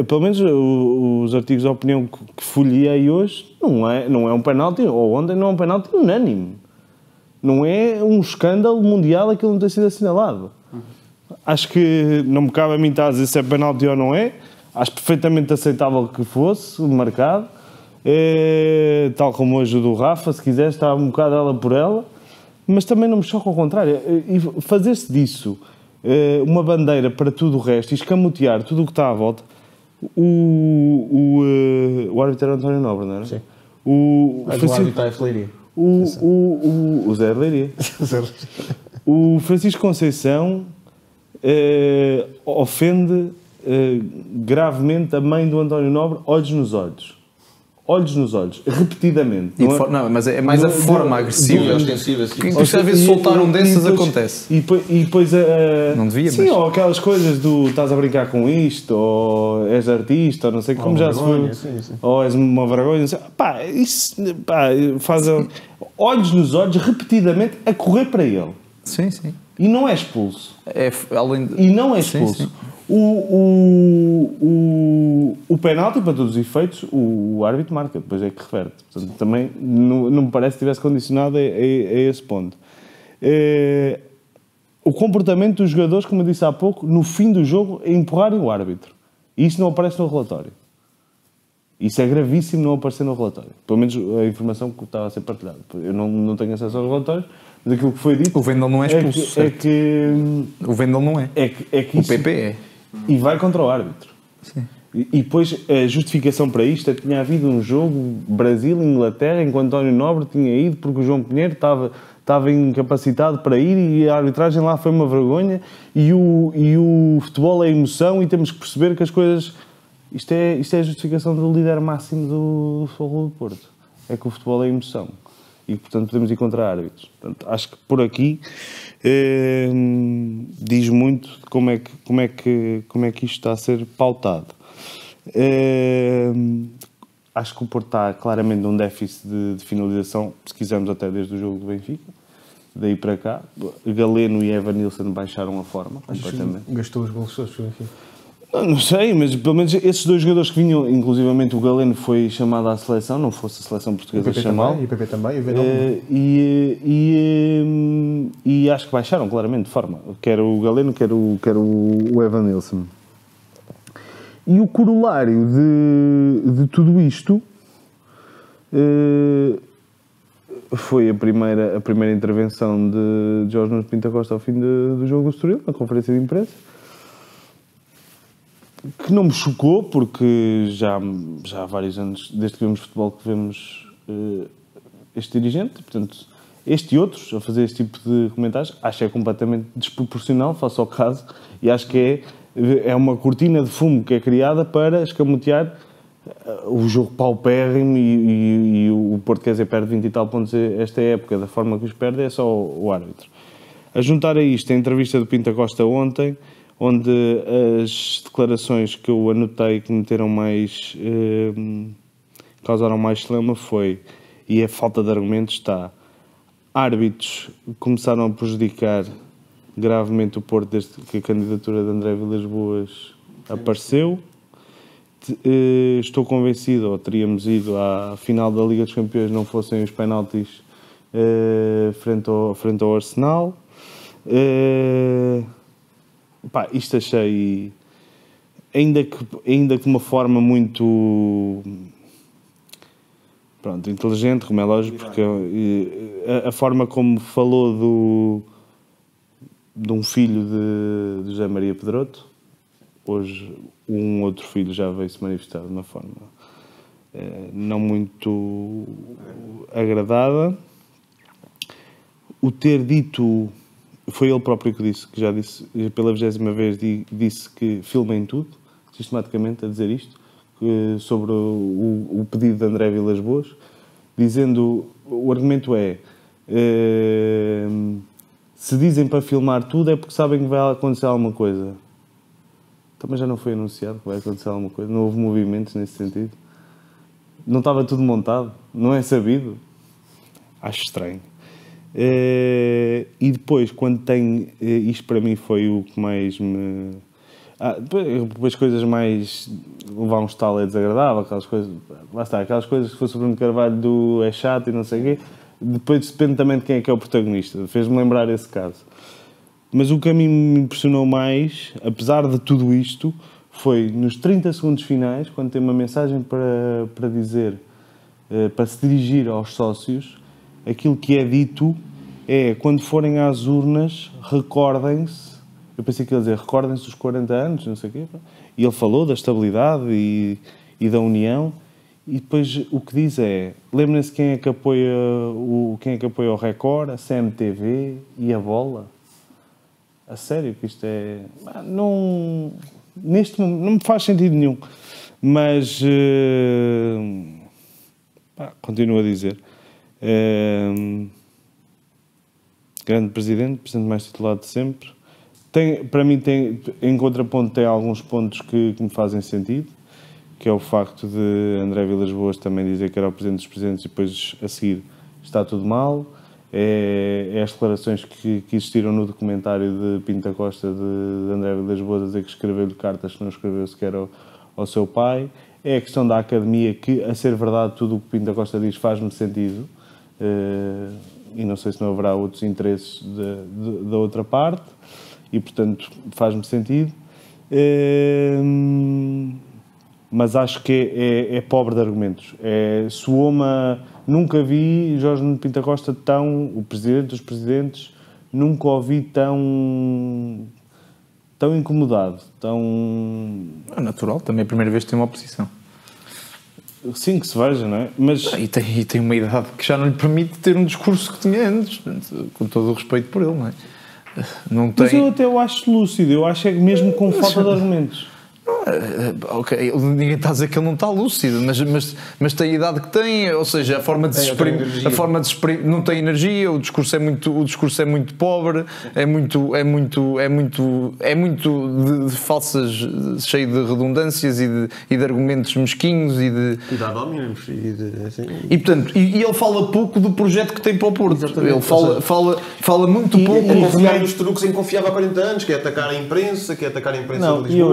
pelo menos os artigos de opinião que folhei hoje, não é um penalti, ou ontem não é um penalti unânime. Não é um escândalo mundial aquilo não ter sido assinalado. Acho que não me cabe a mim estar a dizer se é penalti ou não é. Acho perfeitamente aceitável que fosse marcado. Tal como hoje o do Rafa, se quiser, está um bocado ela por ela. Mas também não me choca ao contrário. E fazer-se disso uma bandeira para tudo o resto e escamotear tudo o que está à volta. O árbitro era António Nobre, não era? Sim. O árbitro está a Leiria. O Zé Leiria. O Francisco Conceição ofende gravemente a mãe do António Nobre, olhos nos olhos. Olhos nos olhos, repetidamente. Não, mas é mais a forma agressiva. Que às vezes soltar um desses acontece. E depois não devia, sim, ou aquelas coisas do estás a brincar com isto, ou és artista, ou não sei como já se foi. Ou és uma vergonha. Pá, isso faz olhos nos olhos, repetidamente, a correr para ele. Sim, sim. E não é expulso. E não é expulso. Sim, sim. O penalti, para todos os efeitos, o árbitro marca, depois é que reverte. Portanto, também não me parece que tivesse condicionado a esse ponto. O comportamento dos jogadores, como eu disse há pouco, no fim do jogo, é empurrarem o árbitro. E isso não aparece no relatório. Isso é gravíssimo não aparecer no relatório. Pelo menos a informação que estava a ser partilhada. Eu não tenho acesso aos relatórios, mas aquilo que foi dito... O Vendel não é expulso. O Vendel não é. O PP é. E vai contra o árbitro. Sim. E depois a justificação para isto é que tinha havido um jogo Brasil-Inglaterra em que o António Nobre tinha ido porque o João Pinheiro estava incapacitado para ir e a arbitragem lá foi uma vergonha e o futebol é emoção e temos que perceber que as coisas... Isto é a justificação do líder máximo do Futebol Clube do Porto. É que o futebol é emoção. E, portanto, podemos ir contra árbitros. Portanto, acho que por aqui diz muito como é que isto está a ser pautado. Acho que o Porto está claramente num déficit de finalização, se quisermos até desde o jogo do Benfica. Daí para cá, Galeno e Evan Nilsson baixaram a forma completamente. Gastou os gols todos, enfim. Não sei, mas pelo menos esses dois jogadores que vinham, inclusivamente o Galeno foi chamado à seleção, não fosse a seleção portuguesa chamá-lo. E o PP também, e o Vendel e acho que baixaram claramente de forma, quer o Galeno, quer o Evan Nilsson. E o corolário de tudo isto foi a primeira intervenção de Jorge Nunes Pinto Costa ao fim do jogo do Estoril, na conferência de imprensa, que não me chocou, porque já há vários anos, desde que vemos futebol, que vemos este dirigente, portanto, este e outros, a fazer este tipo de comentários, acho que é completamente desproporcional, face ao caso, e acho que é uma cortina de fumo que é criada para escamotear o jogo paupérrimo e o Porto, quer dizer, perde 20 e tal pontos esta época, da forma que os perde, é só o árbitro. A juntar a isto, a entrevista do Pinto Costa ontem, onde as declarações que eu anotei que causaram mais celeuma foi, e a falta de argumentos está, árbitros começaram a prejudicar gravemente o Porto desde que a candidatura de André Vilas-Boas apareceu. Estou convencido, ou teríamos ido à final da Liga dos Campeões, não fossem os penaltis frente ao Arsenal. Isto achei, ainda que de uma forma muito inteligente, como é lógico, porque a forma como falou de um filho de José Maria Pedroto, hoje um outro filho já veio se manifestar de uma forma não muito agradada. O ter dito, foi ele próprio que já disse pela 20ª vez, disse que filmem tudo, sistematicamente a dizer isto, sobre o pedido de André Vilas-Boas, dizendo, o argumento é, se dizem para filmar tudo é porque sabem que vai acontecer alguma coisa. Também já não foi anunciado que vai acontecer alguma coisa, não houve movimentos nesse sentido. Não estava tudo montado, não é sabido. Acho estranho. E depois, quando tem... Isto para mim foi o que mais me... depois coisas mais... Levar um estalo é desagradável, aquelas coisas... Lá está, aquelas coisas que foi sobre o Bruno Carvalho do é chato e não sei o quê. Depois depende também de quem é que é o protagonista. Fez-me lembrar esse caso. Mas o que a mim me impressionou mais, apesar de tudo isto, foi nos 30 segundos finais, quando tem uma mensagem para dizer, para se dirigir aos sócios, aquilo que é dito é, quando forem às urnas, recordem-se, eu pensei que ia dizer, recordem-se dos 40 anos, não sei o quê, e ele falou da estabilidade e da união, e depois o que diz é, lembrem-se quem é que apoia o Record, a CMTV e a Bola. A sério que isto é... Não... Neste momento não me faz sentido nenhum. Mas... continuo a dizer. Grande presidente mais titulado de sempre. Para mim, em contraponto, tem alguns pontos que me fazem sentido, que é o facto de André Vilas-Boas também dizer que era o presidente dos presidentes e depois, a seguir, está tudo mal. É as declarações que existiram no documentário de Pinto da Costa de André Vilas-Boas a dizer que escreveu-lhe cartas que não escreveu sequer ao seu pai. É a questão da academia que, a ser verdade, tudo o que Pinto da Costa diz faz-me sentido. E não sei se não haverá outros interesses da outra parte. E, portanto, faz-me sentido. Mas acho que é pobre de argumentos. Soou-me... Nunca vi Jorge Nuno Pinto da Costa o presidente dos presidentes, nunca o vi tão incomodado, É natural, também é a primeira vez que tem uma oposição. Sim, que se veja, não é? Mas... E tem uma idade que já não lhe permite ter um discurso que tinha antes, com todo o respeito por ele, não é? Mas eu até o acho lúcido, eu acho mesmo com falta de argumentos. Ok, ninguém está a dizer que ele não está lúcido, mas tem a idade que tem, ou seja, a forma de se exprimir, não tem energia, o discurso é muito pobre, é muito de falsas, cheio de redundâncias e de argumentos mesquinhos e dá dominamos e portanto, e ele fala pouco do projeto que tem para o Porto. Exatamente. Ele fala muito pouco. Confiar nos truques em que confiava há 40 anos, que é atacar a imprensa, de Lisboa. Não, e eu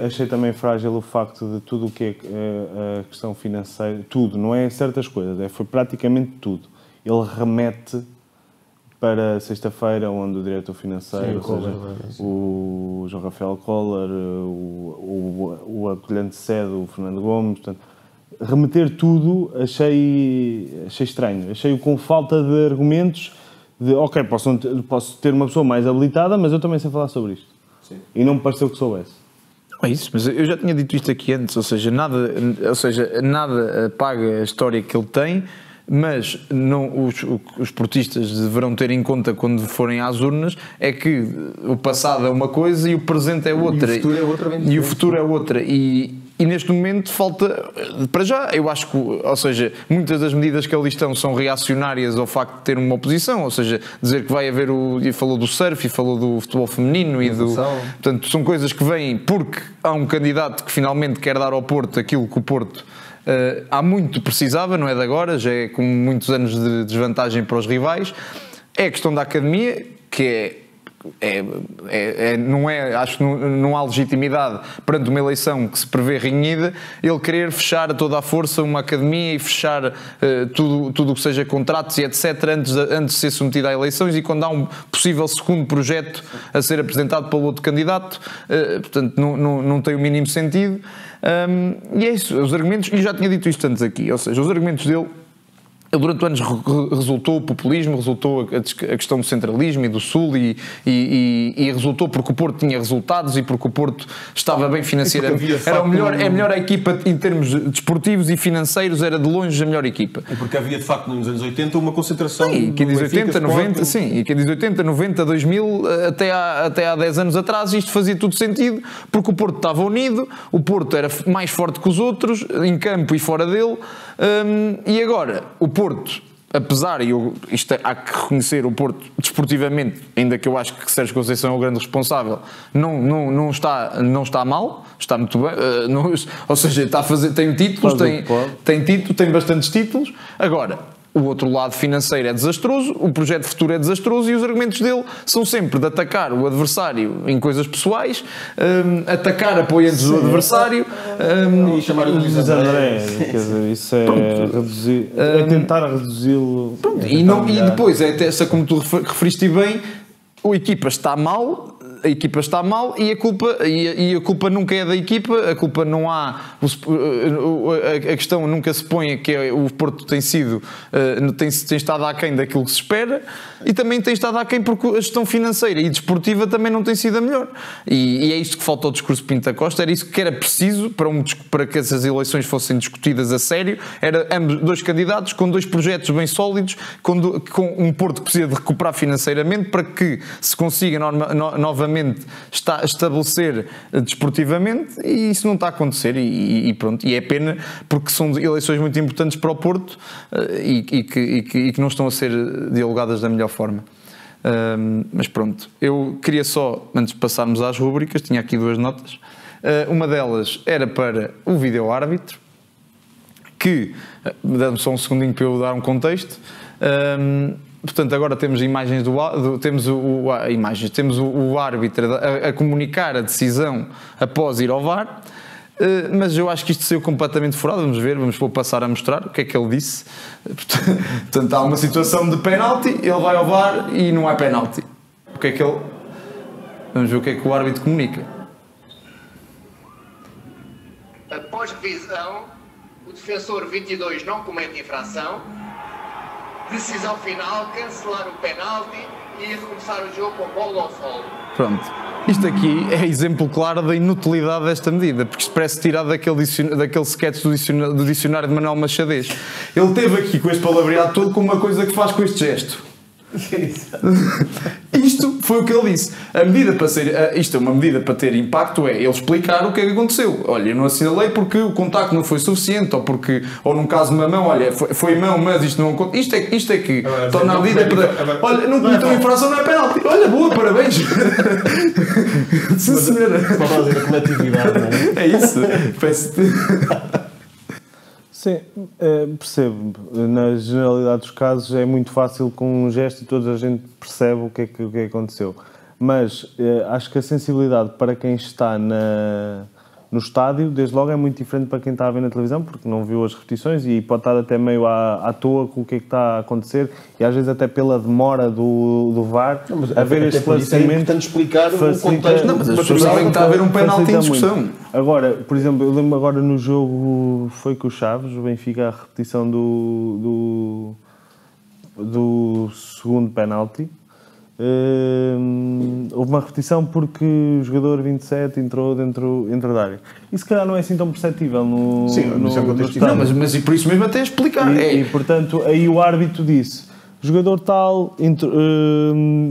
achei também frágil o facto de tudo o que é a questão financeira, tudo, não é certas coisas, foi praticamente tudo. Ele remete para sexta-feira, onde o diretor financeiro, o João Rafael Collor, o acolhente sede, o Fernando Gomes, portanto, remeter tudo achei estranho, achei-o com falta de argumentos, ok, posso ter uma pessoa mais habilitada, mas eu também sei falar sobre isto. Sim. E não me pareceu que soubesse. É isso, mas eu já tinha dito isto aqui antes, ou seja, nada apaga a história que ele tem, mas não, os portistas deverão ter em conta quando forem às urnas é que o passado é uma coisa e o presente é outra. E o futuro é outra. E neste momento falta, para já, eu acho que, ou seja, muitas das medidas que ali estão são reacionárias ao facto de ter uma oposição, ou seja, dizer que vai haver e falou do surf, e falou do futebol feminino, e portanto, são coisas que vêm porque há um candidato que finalmente quer dar ao Porto aquilo que o Porto há muito precisava, não é de agora, já é com muitos anos de desvantagem para os rivais. É a questão da academia, que acho que não há legitimidade perante uma eleição que se prevê renhida, ele querer fechar a toda a força uma academia e fechar tudo o que seja contratos e etc. antes de ser submetido a eleições, e quando há um possível segundo projeto a ser apresentado pelo outro candidato, portanto não tem o mínimo sentido. E é isso, os argumentos, e já tinha dito isto antes aqui, ou seja, os argumentos dele Ele durante anos resultou o populismo, resultou a questão do centralismo e do Sul e resultou porque o Porto tinha resultados e porque o Porto estava bem financeiramente. Era a melhor equipa em termos desportivos e financeiros, era de longe a melhor equipa. E porque havia de facto nos anos 80 uma concentração. Sim, quem diz 80, 90, sim, e quem diz 80, 90, 2000, até há 10 anos atrás isto fazia tudo sentido, porque o Porto estava unido, o Porto era mais forte que os outros, em campo e fora dele, e agora o Porto, apesar, e isto há que reconhecer, o Porto desportivamente, ainda que eu acho que Sérgio Conceição é o grande responsável, não está mal, está muito bem, ou seja, está a fazer, tem títulos, tem bastantes títulos. Agora, o outro lado financeiro é desastroso, o projeto futuro é desastroso e os argumentos dele são sempre de atacar o adversário em coisas pessoais, atacar apoiantes do adversário e chamar o Luís André. Quer dizer, isso é reduzir, é tentar reduzi-lo. E depois, essa, como tu referiste bem, a equipa está mal e a culpa nunca é da equipa, a culpa não há, a questão nunca se põe que o Porto tem estado aquém daquilo que se espera e também tem estado aquém porque a gestão financeira e desportiva também não tem sido a melhor e é isto que falta ao discurso de Pinto da Costa, era isso que era preciso para que essas eleições fossem discutidas a sério, era ambos dois candidatos com dois projetos bem sólidos, com um Porto que precisa de recuperar financeiramente para que se consiga novamente estabelecer desportivamente e isso não está a acontecer e pronto, e é pena porque são eleições muito importantes para o Porto e que não estão a ser dialogadas da melhor forma. Mas pronto, eu queria só, antes de passarmos às rúbricas, tinha aqui duas notas. Uma delas era para o vídeo-árbitro, que, dá-me só um segundinho para eu dar um contexto. Portanto, agora temos imagens temos o árbitro a comunicar a decisão após ir ao VAR, mas eu acho que isto saiu completamente furado. Vou passar a mostrar o que é que ele disse. Portanto, há uma situação de penalti, ele vai ao VAR e não há penalti. O que é que ele... Vamos ver o que é que o árbitro comunica. Após revisão, o defensor 22 não comete infração. Decisão final, cancelar o penalti e recomeçar o jogo com bola ao solo. Pronto. Isto aqui é exemplo claro da inutilidade desta medida, porque isto parece tirado daquele sketch do dicionário de Manuel Machadez. Ele teve aqui com este palavreado todo com uma coisa que faz com este gesto. Isto foi o que ele disse. Isto é uma medida para ter impacto, é ele explicar o que é que aconteceu. Olha, eu não assinalei porque o contacto não foi suficiente, ou num caso de uma mão, olha, foi mão, mas isto não aconteceu. Isto é que torna a medida para... Olha, não cometeu infração, não é penalti. Olha, boa, parabéns. Sim, senhora. Só para fazer a coletividade, não é? É isso. Sim, percebo. Na generalidade dos casos é muito fácil com um gesto e toda a gente percebe o que é que aconteceu. Mas acho que a sensibilidade para quem está no estádio, desde logo, é muito diferente para quem está a ver na televisão, porque não viu as repetições e pode estar até meio à toa com o que é que está a acontecer e às vezes até pela demora do VAR, a ver este esclarecimento. É importante explicar o contexto. Não, mas as pessoas sabem que está a haver um penalti em discussão. Agora, por exemplo, eu lembro agora no jogo, foi com o Chaves, o Benfica, a repetição do segundo penalti. Houve uma repetição porque o jogador 27 entrou dentro da área. E se calhar não é assim tão perceptível no estádio. Não, mas e por isso mesmo até explicar. E portanto, aí o árbitro disse: o jogador tal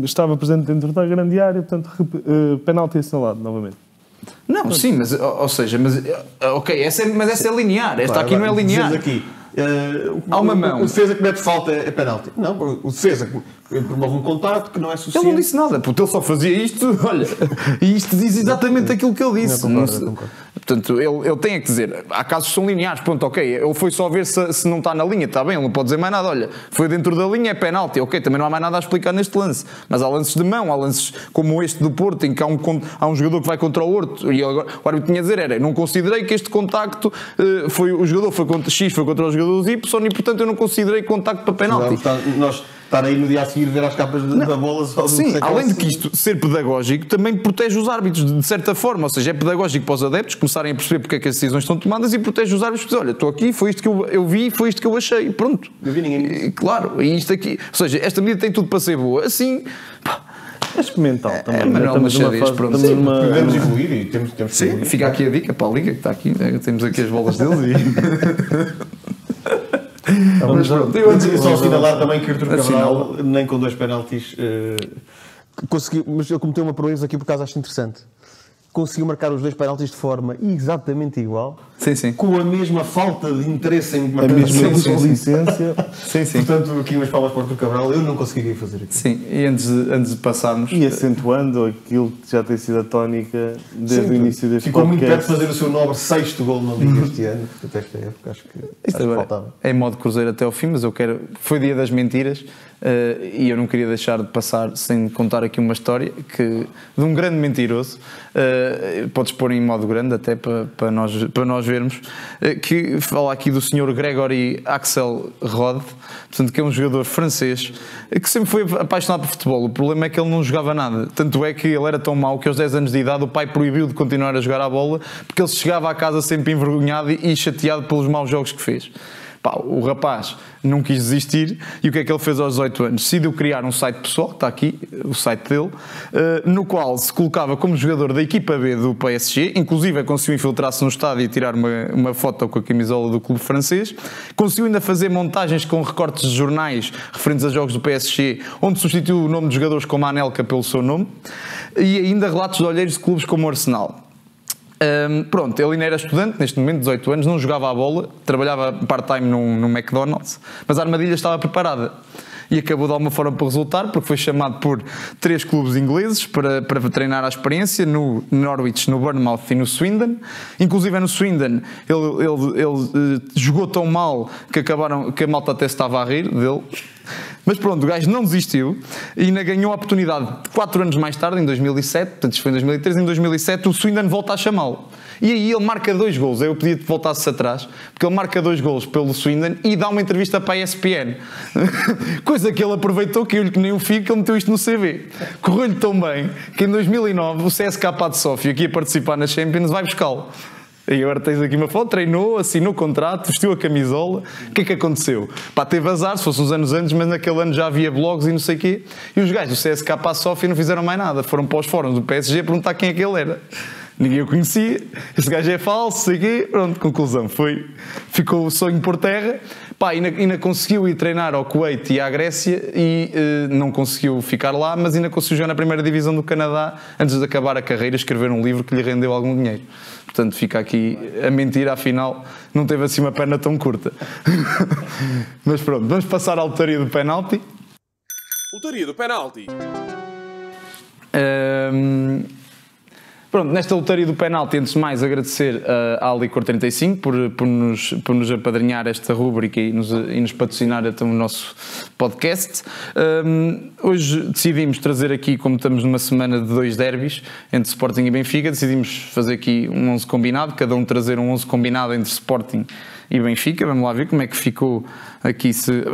estava presente dentro da grande área, portanto, penalti assinalado novamente. Não, sim, mas, ou seja, ok, essa é linear. Esta aqui não é linear. Aqui, há uma mão. O defesa que mete falta é penalti. Não, o defesa promove um contacto que não é suficiente. Ele não disse nada, porque ele só fazia isto, olha, e isto diz exatamente aquilo que ele disse. Não concordo. Portanto, ele tem a que dizer, há casos que são lineares, pronto, ok, ele foi só ver se não está na linha, está bem, ele não pode dizer mais nada, olha, foi dentro da linha, é penalti, ok, também não há mais nada a explicar neste lance, mas há lances de mão, há lances como este do Porto, em que há um jogador que vai contra o outro, e agora, o árbitro tinha a dizer, não considerei que este contacto, o jogador foi contra X, foi contra o jogador Y, e portanto eu não considerei contacto para penalti. estar aí no dia a seguir ver as capas da bola só do Sim, sexo. além de que isto ser pedagógico também protege os árbitros de certa forma, ou seja, é pedagógico para os adeptos começarem a perceber porque é que as decisões estão tomadas e protege os árbitros, olha, estou aqui, foi isto que eu vi, foi isto que eu achei, pronto. Não vi ninguém. E, claro, e isto aqui, ou seja, esta medida tem tudo para ser boa, assim, pá, É experimental também. Manuel Estamos numa Machadez, fase- pronto. estamos Sim, numa- Devemos evoluir e temos que sim, evoluir. fica aqui a dica para a Liga que está aqui, temos aqui as bolas deles Vamos- Eu antes só assinalar também que Artur Cabral, Assinala. nem com 2 penaltis, conseguiu, mas eu cometeu uma proeza aqui por acaso acho interessante. Conseguiu marcar os 2 penaltis de forma exatamente igual, Sim, sim. com a mesma falta de interesse em A marcar mesma os gols. licença. Sim, sim. Portanto, aqui umas palmas para o Artur Cabral, eu não conseguiria fazer aqui. Sim, e antes de passarmos, E acentuando aquilo que já tem sido a tónica desde o início deste Ficou muito perto de podcast. fazer o seu nobre 6º gol na Liga este ano, até esta época, acho que isto agora faltava. é em modo cruzeiro até ao fim, mas eu quero. Foi dia das mentiras e eu não queria deixar de passar sem contar aqui uma história de um grande mentiroso. Podes pôr em modo grande até para nós vermos. Que fala aqui do senhor Gregory Axel Rod, portanto, que é um jogador francês que sempre foi apaixonado por futebol. O problema é que ele não jogava nada. Tanto é que ele era tão mau que aos 10 anos de idade o pai proibiu de continuar a jogar a bola porque ele chegava à casa sempre envergonhado e chateado pelos maus jogos que fez. Pá, o rapaz não quis desistir e o que é que ele fez aos 18 anos? Decidiu criar um site pessoal, que está aqui, o site dele, no qual se colocava como jogador da equipa B do PSG, inclusive conseguiu infiltrar-se no estádio e tirar uma foto com a camisola do clube francês, conseguiu ainda fazer montagens com recortes de jornais referentes a jogos do PSG, onde substituiu o nome de jogadores como a Anelka pelo seu nome, e ainda relatos de olheiros de clubes como o Arsenal. Pronto, ele ainda era estudante, neste momento, 18 anos, não jogava a bola, trabalhava part-time no McDonald's, mas a armadilha estava preparada. E acabou de alguma forma por resultar, porque foi chamado por 3 clubes ingleses para treinar a experiência, no Norwich, no Bournemouth e no Swindon. Inclusive no Swindon ele jogou tão mal que a malta até estava a rir dele. Mas pronto, o gajo não desistiu e ainda ganhou a oportunidade 4 anos mais tarde, em 2007, portanto isto foi em 2003, em 2007 o Swindon volta a chamá-lo. E aí ele marca 2 golos, eu pedi que voltasse atrás, porque ele marca 2 golos pelo Swindon e dá uma entrevista para a ESPN. Coisa que ele aproveitou, que eu lhe que nem o fico, que ele meteu isto no CV. Correu-lhe tão bem que em 2009 o CSKA de Sofia, que ia participar na Champions, vai buscá-lo. E agora tens aqui uma foto, treinou, assinou o contrato, vestiu a camisola. O que é que aconteceu? Pá, teve azar, se fosse uns anos antes, mas naquele ano já havia blogs e não sei o quê. E os gajos do CSKA Sofia não fizeram mais nada. Foram para os fóruns do PSG perguntar quem é que ele era. Ninguém o conhecia. Este gajo é falso, sei o quê. Pronto, conclusão. Ficou o sonho por terra. Pá, ainda conseguiu ir treinar ao Kuwait e à Grécia e não conseguiu ficar lá, mas ainda conseguiu jogar na primeira divisão do Canadá antes de acabar a carreira, escrever um livro que lhe rendeu algum dinheiro. Portanto, fica aqui a mentira, afinal, não teve assim uma perna tão curta. Mas pronto, vamos passar à lotaria do penalti. Lotaria do penalti. Pronto, nesta lotaria do penalti, antes de mais agradecer à Licor 35 por nos apadrinhar esta rúbrica e nos patrocinar até o nosso podcast. Hoje decidimos trazer aqui, como estamos numa semana de 2 derbys entre Sporting e Benfica, decidimos fazer aqui um 11 combinado, cada um trazer um 11 combinado entre Sporting e Benfica. Vamos lá ver como é que ficou aqui.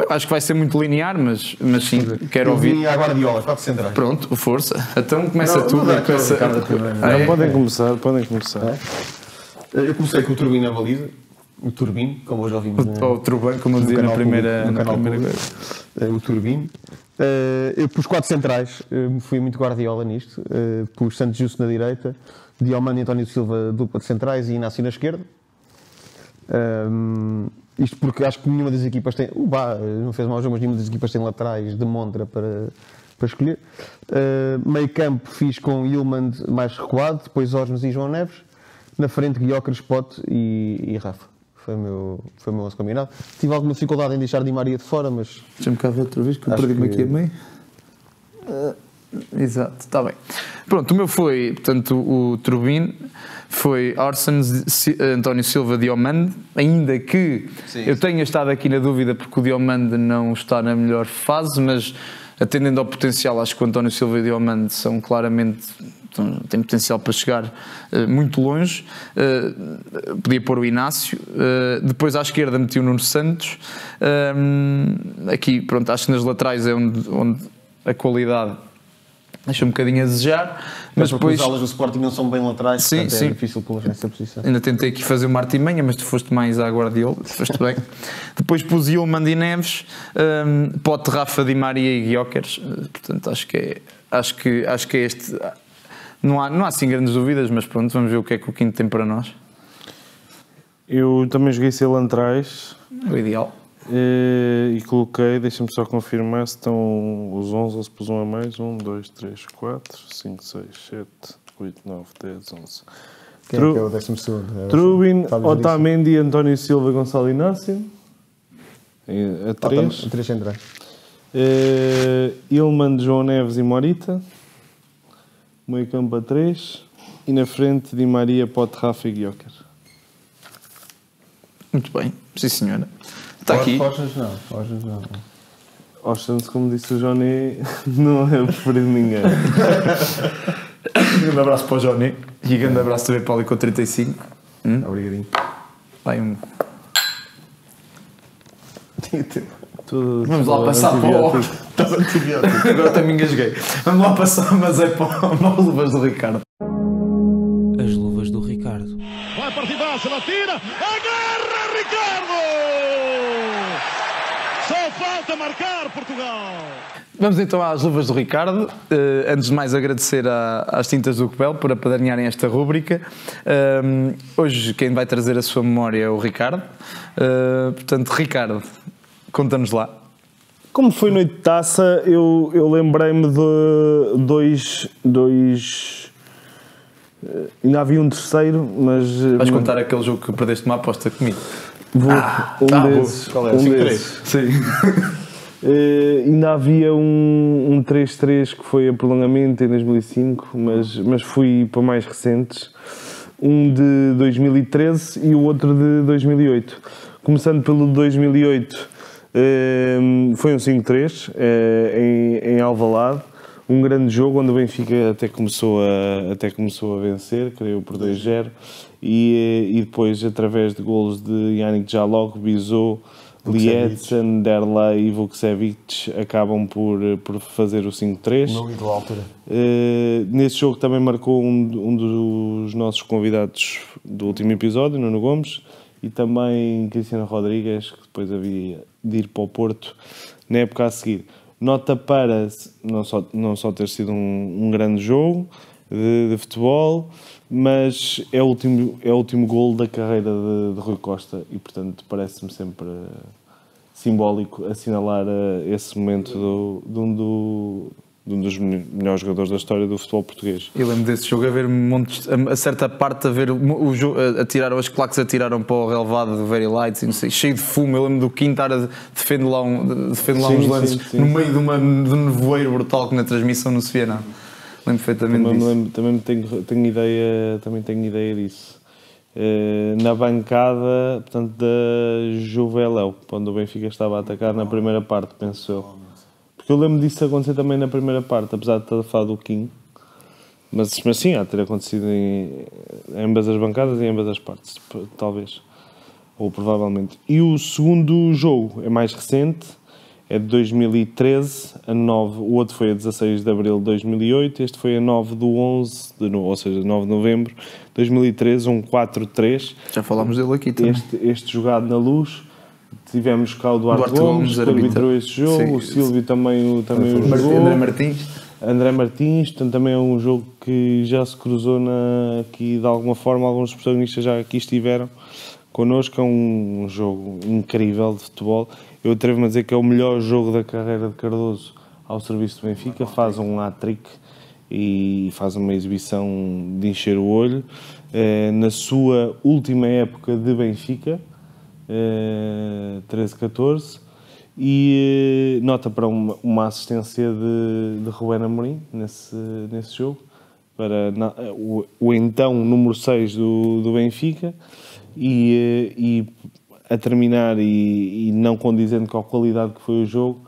Acho que vai ser muito linear, mas sim, quero ouvir. Eu vim à Guardiola, 4 centrais. Pronto, força. Então começa tu. Podem começar. Eu comecei com o Turbino na baliza, o Turbino, como hoje ouvimos Ou Truban, como eu dizia na primeira público. coisa. O Turbino. Eu pus 4 centrais, fui muito Guardiola nisto. Pus Santos Justo na direita, Diomande e António Silva dupla de centrais e Inácio na esquerda. Isto porque acho que nenhuma das equipas tem. O Bá não fez mau jogo, mas nenhuma das equipas tem laterais de montra para escolher. Meio campo fiz com Ilman mais recuado, depois Osmos e João Neves. Na frente, Guiocres, Pote e Rafa. Foi o meu 11 combinado. Tive alguma dificuldade em deixar Di Maria de fora, mas. Deixa-me cá ver outra vez, que eu perdi-me aqui a meio. Exato, está bem. Pronto, o meu foi, portanto, o Turbino, foi Orsens, António Silva, Diomande, ainda que eu tenha estado aqui na dúvida porque o Diomande não está na melhor fase, mas atendendo ao potencial, acho que o António Silva e o Diomande são claramente tem potencial para chegar muito longe. Podia pôr o Inácio, depois à esquerda meti o Nuno Santos. Aqui, pronto, acho que nas laterais é onde a qualidade deixa um bocadinho a desejar, mas depois... As alas do Sporting não são bem laterais, sim, portanto sim. é difícil pô-las nessa posição. Ainda tentei aqui fazer uma artimanha, mas tu foste mais à Guardiola, foste bem. Depois pus Yilmaz e Neves, Pote, Rafa, Di Maria e Gyökeres. Portanto, acho que é este... Não há assim grandes dúvidas, mas pronto, vamos ver o que é que o Quinto tem para nós. Eu também joguei sem laterais. É o ideal. E coloquei, deixa-me só confirmar se estão os 11 ou se pus um a mais. 1, 2, 3, 4, 5, 6, 7, 8, 9, 10, 11. Quem é que é o 12º? Trubin, Otamendi, António Silva, Gonçalo Inácio. A 3. 3 centrais. Ilman, João Neves e Morita. Meio campo a 3. E na frente, Di Maria, Pote, Rafa e Gyökeres. Muito bem, sim senhora. Está aqui. Orsens não. Orsens, como disse o Johnny, não é o preferido de ninguém. Um grande abraço para o Johnny e um grande abraço também para o Lico 35. Obrigadinho. Vai Tudo, vamos lá passar para o... Estás antibiótico. Agora até me engasguei. Vamos lá passar, mas é para as luvas do Ricardo. As luvas do Ricardo. Vai partidaça, ela tira, agarra Ricardo! Só falta marcar Portugal! Vamos então às luvas do Ricardo. Antes de mais agradecer às Tintas do Copel por apadrinharem esta rúbrica. Hoje quem vai trazer a sua memória é o Ricardo. Portanto, Ricardo, conta-nos lá. Como foi noite de taça, eu lembrei-me de dois. Ainda havia um terceiro, mas... Vais contar aquele jogo que perdeste uma aposta comigo? Vou, desses. Qual é? 5-3? Sim. Ainda havia um 3-3 que foi a prolongamento em 2005, mas fui para mais recentes. Um de 2013 e o outro de 2008. Começando pelo de 2008, foi um 5-3 em Alvalade. Um grande jogo onde o Benfica até começou a vencer, creio por 2-0, e depois, através de golos de Yannick Jalog, Bizot, Lietzen, Derlei e Vukcevic, acabam por fazer o 5-3. No ídolo à altura. Nesse jogo também marcou um dos nossos convidados do último episódio, Nuno Gomes, e também Cristiano Rodrigues, que depois havia de ir para o Porto na época a seguir. Nota para não só ter sido um grande jogo de futebol, mas é o último golo da carreira de Rui Costa e, portanto, parece-me sempre simbólico assinalar esse momento de um dos melhores jogadores da história do futebol português. Eu lembro desse jogo a ver a certa parte a ver o jogo, as claques atiraram para o relevado do Very Lights e não sei, cheio de fumo. Eu lembro do Quinto estar a defender lá uns lances no meio de um nevoeiro brutal que na transmissão não se via nada. Lembro perfeitamente disso. Também tenho ideia disso. Na bancada, portanto, da Juveléu, onde o Benfica estava a atacar na primeira parte, penso eu. Porque eu lembro disso acontecer também na primeira parte, apesar de estar a falar do Kim. Mas sim, há de ter acontecido em ambas as bancadas e em ambas as partes, talvez. Ou provavelmente. E o segundo jogo é mais recente, é de 2013, o outro foi a 16 de abril de 2008, este foi a 9 de 11, ou seja, 9 de novembro de 2013, um 4-3. Já falámos dele aqui também. Este jogado na Luz. Tivemos cá o Duarte Gomes, que arbitrou este jogo, sim, o Silvio também o jogou. André Martins, portanto também é um jogo que já se cruzou aqui de alguma forma, alguns dos protagonistas já aqui estiveram connosco. É um jogo incrível de futebol. Eu atrevo-me a dizer que é o melhor jogo da carreira de Cardoso ao serviço do Benfica. Faz um hat-trick e faz uma exibição de encher o olho. Na sua última época de Benfica, 13-14, e nota para uma assistência de Rubén Amorim nesse jogo, para o então número 6 do Benfica, e a terminar, e não condizendo com a qualidade que foi o jogo,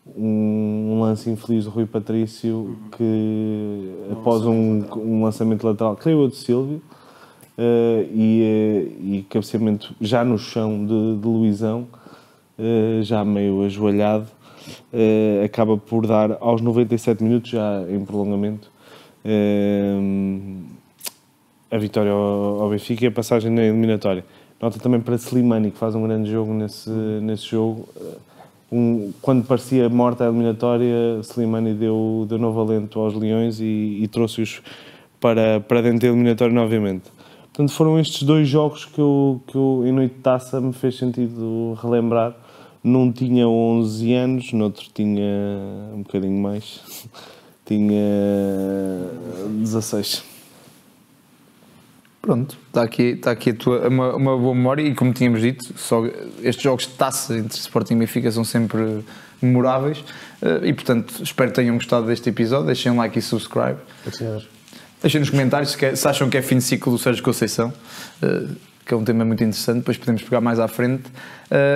um lance infeliz do Rui Patrício que, após um lançamento lateral, creio eu, de Silvio, e cabeceamento já no chão de Luizão, já meio ajoelhado, acaba por dar aos 97 minutos, já em prolongamento, a vitória ao Benfica e a passagem na eliminatória. Nota também para Slimani, que faz um grande jogo nesse jogo. Quando parecia morta a eliminatória, Slimani deu novo alento aos Leões e trouxe-os para dentro da eliminatória novamente. Portanto, foram estes 2 jogos que eu em noite de taça me fez sentido relembrar. Num tinha 11 anos, no outro tinha um bocadinho mais, tinha 16. Pronto, está aqui uma boa memória e, como tínhamos dito, só estes jogos de taça entre Sporting e Benfica são sempre memoráveis e, portanto, espero que tenham gostado deste episódio. Deixem um like e subscribe. Deixem nos comentários se acham que é fim de ciclo do Sérgio Conceição, que é um tema muito interessante, depois podemos pegar mais à frente.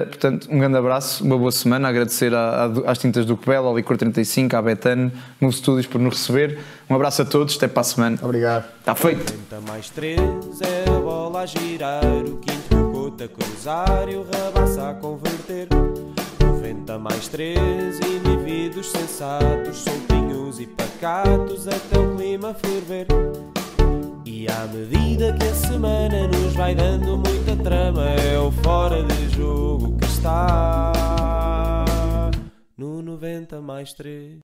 Portanto, um grande abraço, uma boa semana, agradecer às tintas do Cobel, ao Licor 35, à Betano, Move Studios por nos receber. Um abraço a todos, até para a semana. Obrigado. Está feito. 90 mais 3 é a bola a girar, o quinto o Couto a cruzar e o Rabassa a converter. 90 mais 3, indivíduos sensatos, soltinhos e pacatos, até o clima ferver. E à medida que a semana nos vai dando muita trama, é o fora de jogo que está no 90 mais 3.